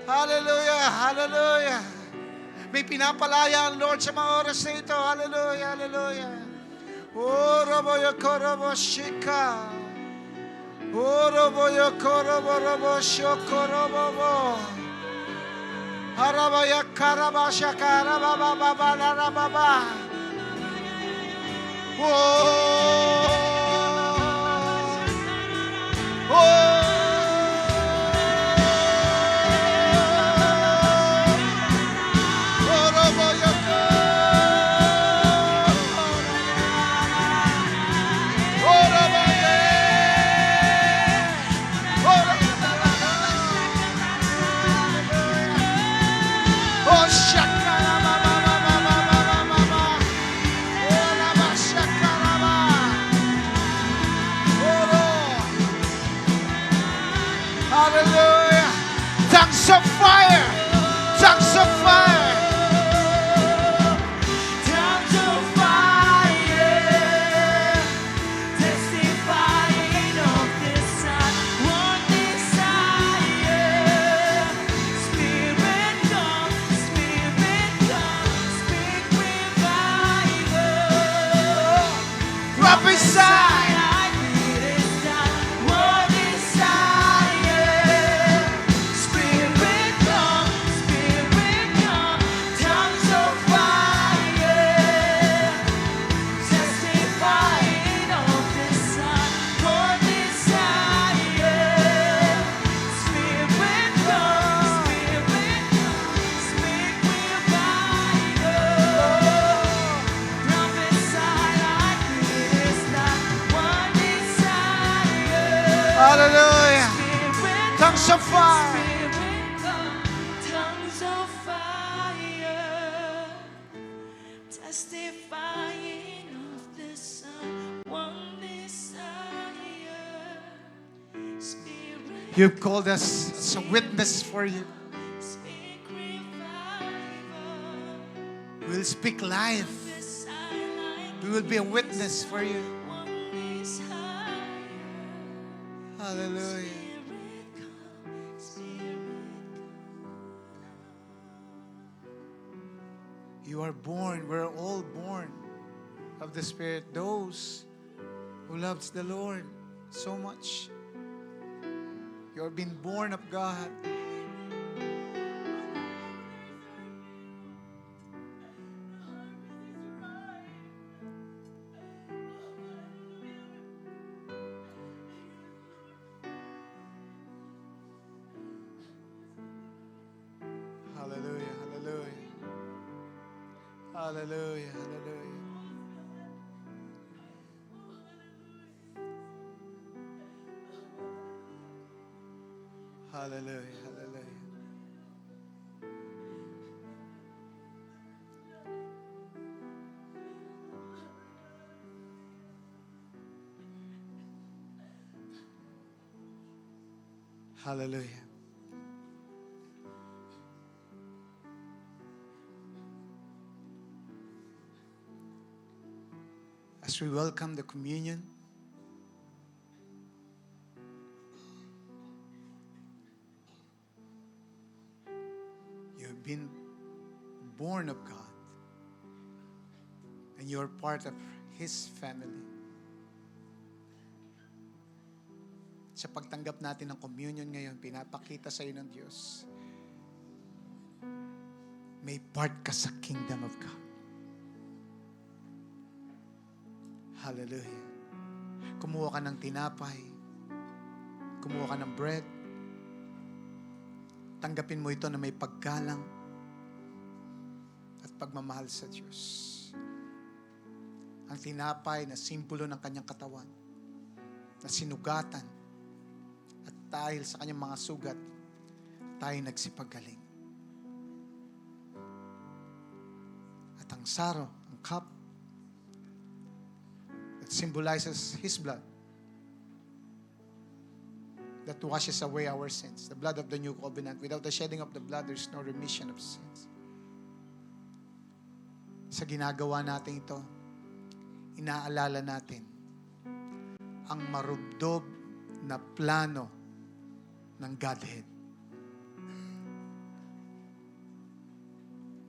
Hallelujah, hallelujah. May pinapalaya ang Lord sa mga oras na ito. Hallelujah, hallelujah. Oroboyo korobo shika. Oroboyo korobo robo shokorobo. Harabaya karabasha karababa baba. Hallelujah. Tongues of fire. Tongues of fire. Tongues of fire, testifying of this one desire. Spirit come, speak revival. Prophesy. Hallelujah. Tongues of fire. Tongues of fire, testifying of the Son, one desire. Spirit, You've called us as a witness for you. speak revival. We'll speak life. This I like We will be a witness for you. one desire. Hallelujah. Spirit come, Spirit You are born. We're all born of the Spirit. Those who loves the Lord so much. You are being born of God. Hallelujah, hallelujah. Hallelujah, hallelujah. Hallelujah, hallelujah. Hallelujah. As we welcome the communion, you've been born of God and you're part of His family. Sa pagtanggap natin ng communion ngayon, pinapakita sa iyo ng Diyos, may part ka sa kingdom of God. Hallelujah. Kumuha ka ng tinapay. Kumuha ka ng bread. Tanggapin mo ito na may paggalang at pagmamahal sa Diyos. Ang tinapay na simbolo ng kanyang katawan, na sinugatan, at dahil sa kanyang mga sugat, tayo nagsipagaling. At ang saro, ang cup, that symbolizes His blood that washes away our sins. The blood of the new covenant. Without the shedding of the blood, there's no remission of sins. Sa ginagawa natin ito, inaalala natin ang marubdob na plano ng Godhead.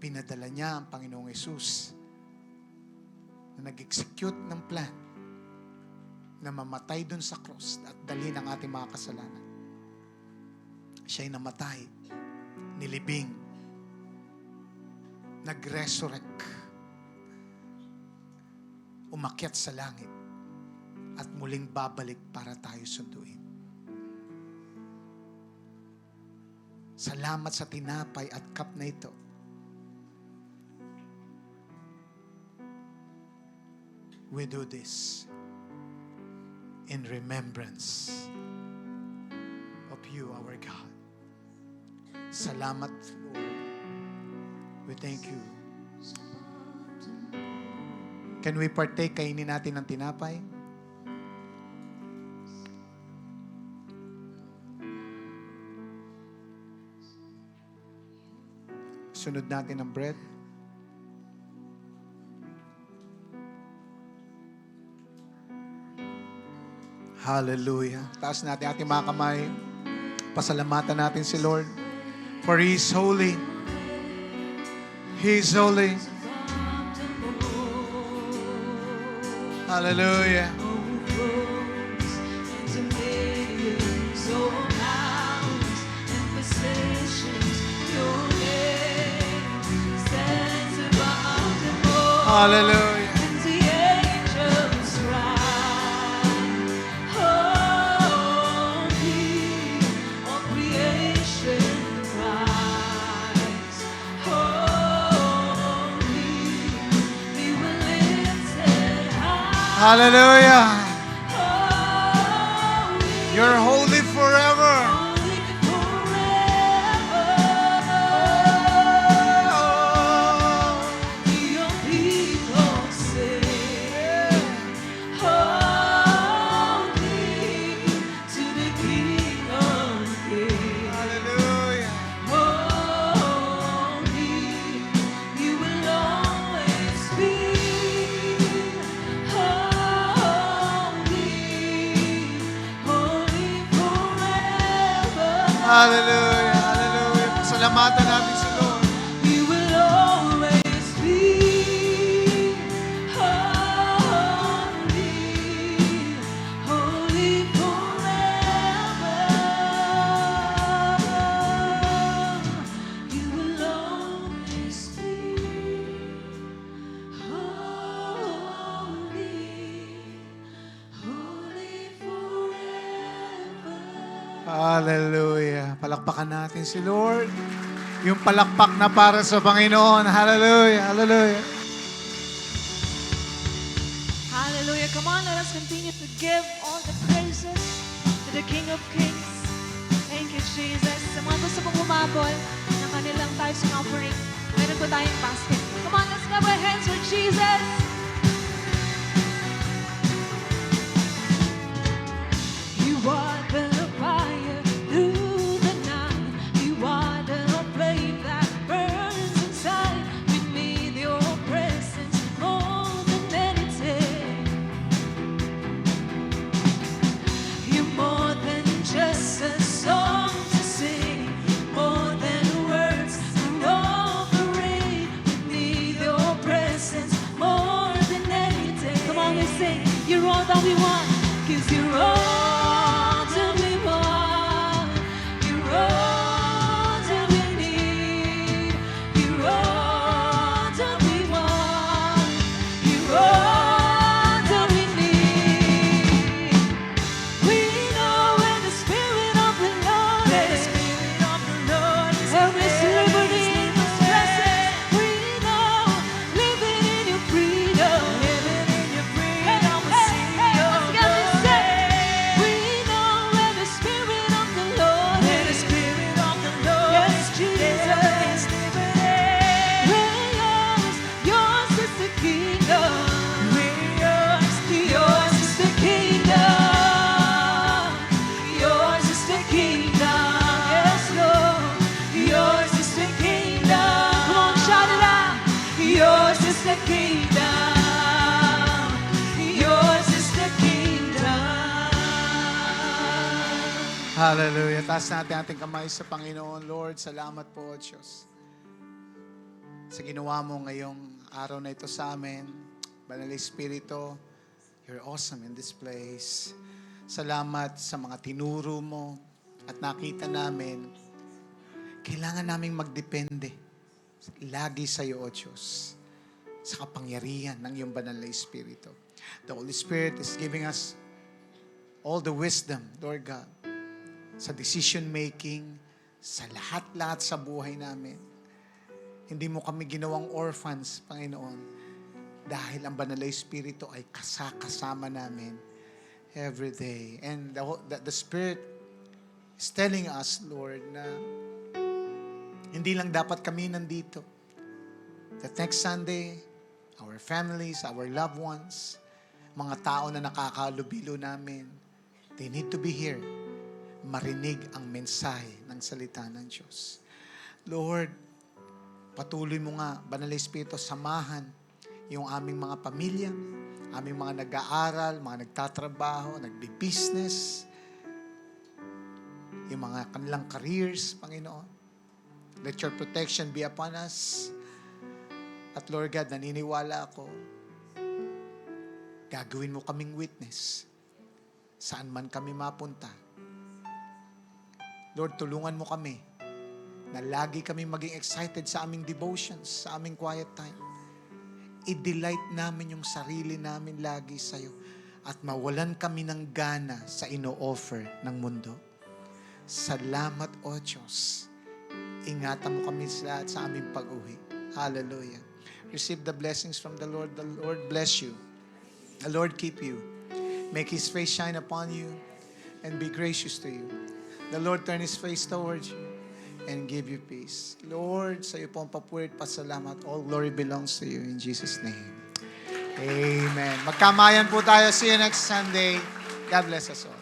Pinadala niya ang Panginoong Hesus na nag-execute ng plan na mamatay dun sa cross at dalhin ang ating mga kasalanan. Siya'y namatay, nilibing, nag-resurrect, umakyat sa langit, at muling babalik para tayo sunduin. Salamat sa tinapay at cup na ito. We do this in remembrance of you, our God. Salamat, Lord. We thank you. Can we partake? Kainin natin ng tinapay? Sunod natin ang bread. Hallelujah. Taas natin ating mga kamay. Pasalamatan natin si Lord. For He is holy. He is holy. Hallelujah. Hallelujah. Hallelujah. You're holy forever. Hallelujah, hallelujah. Pasalamatan natin si Lord. You will always be holy, holy forever. You will always be holy, holy forever. Hallelujah. Palakpakan natin si Lord. Yung palakpak na para sa Panginoon. Hallelujah, hallelujah. give all the praises to the King of Kings. Thank you, Jesus. Sa mga gusto pong humabol ng kanilang tithes and offering, meron po tayong basket. Come on, let's clap our hands for Jesus. You are the fire through the night. You are the flame that burns inside. We need your presence more than anything. You're more than just a song to sing, more than words and offering. We need your presence more than anything. Come on, let's sing. You're all that we want, 'cause you're all that we want. You're all that we need. You're all that we want. You're all that we need. We know when the Spirit of the Lord is, every liberty in His presence. We know living in your freedom. Let's get this set. We know when the Spirit of the Lord is, yes, Jesus. We're yours, yours is the kingdom. Yours is the kingdom. Yours is the kingdom. Yes, Lord. Yours is the kingdom. Come on, shout it out. Yours is the kingdom. Yours is the kingdom. Hallelujah. Taas natin ating kamay sa Panginoon. Lord, salamat po, Diyos. Sa ginawa mo ngayong araw na ito sa amin. Banal Espiritu, you're awesome in this place. Salamat sa mga tinuro mo at nakita namin. Kailangan naming magdepende lagi sa iyo, O Diyos, sa kapangyarihan ng iyong banal na Espiritu. The Holy Spirit is giving us all the wisdom, Lord God, sa decision making, sa lahat-lahat sa buhay namin. Hindi mo kami ginawang orphans, Panginoon, dahil ang banal na Espiritu ay kasama namin every day. And the Spirit is telling us, Lord, na hindi lang dapat kami nandito. That next Sunday, our families, our loved ones, mga tao na nakakalubilo namin, they need to be here. Marinig ang mensahe ng salita ng Diyos. Lord, patuloy mo nga, Banal na Espiritu, samahan yung aming mga pamilya, aming mga nag-aaral, mga nagtatrabaho, nagbi-business, yung mga kanilang careers, Panginoon. Let your protection be upon us. At Lord God, naniniwala ako, gagawin mo kaming witness saan man kami mapunta. Lord, tulungan mo kami na lagi kami maging excited sa aming devotions, sa aming quiet time. I-delight namin yung sarili namin lagi sa'yo at mawalan kami ng gana sa ino-offer ng mundo. Salamat, O Diyos. Ingatan mo kami sa aming pag-uwi. Hallelujah. Receive the blessings from the Lord. The Lord bless you. The Lord keep you. Make His face shine upon you and be gracious to you. The Lord turn His face towards you and give you peace. Lord, sa iyo po ang papuri at pasalamat. All glory belongs to you in Jesus' name. Amen. Magkamayan po tayo. See you next Sunday. God bless us all.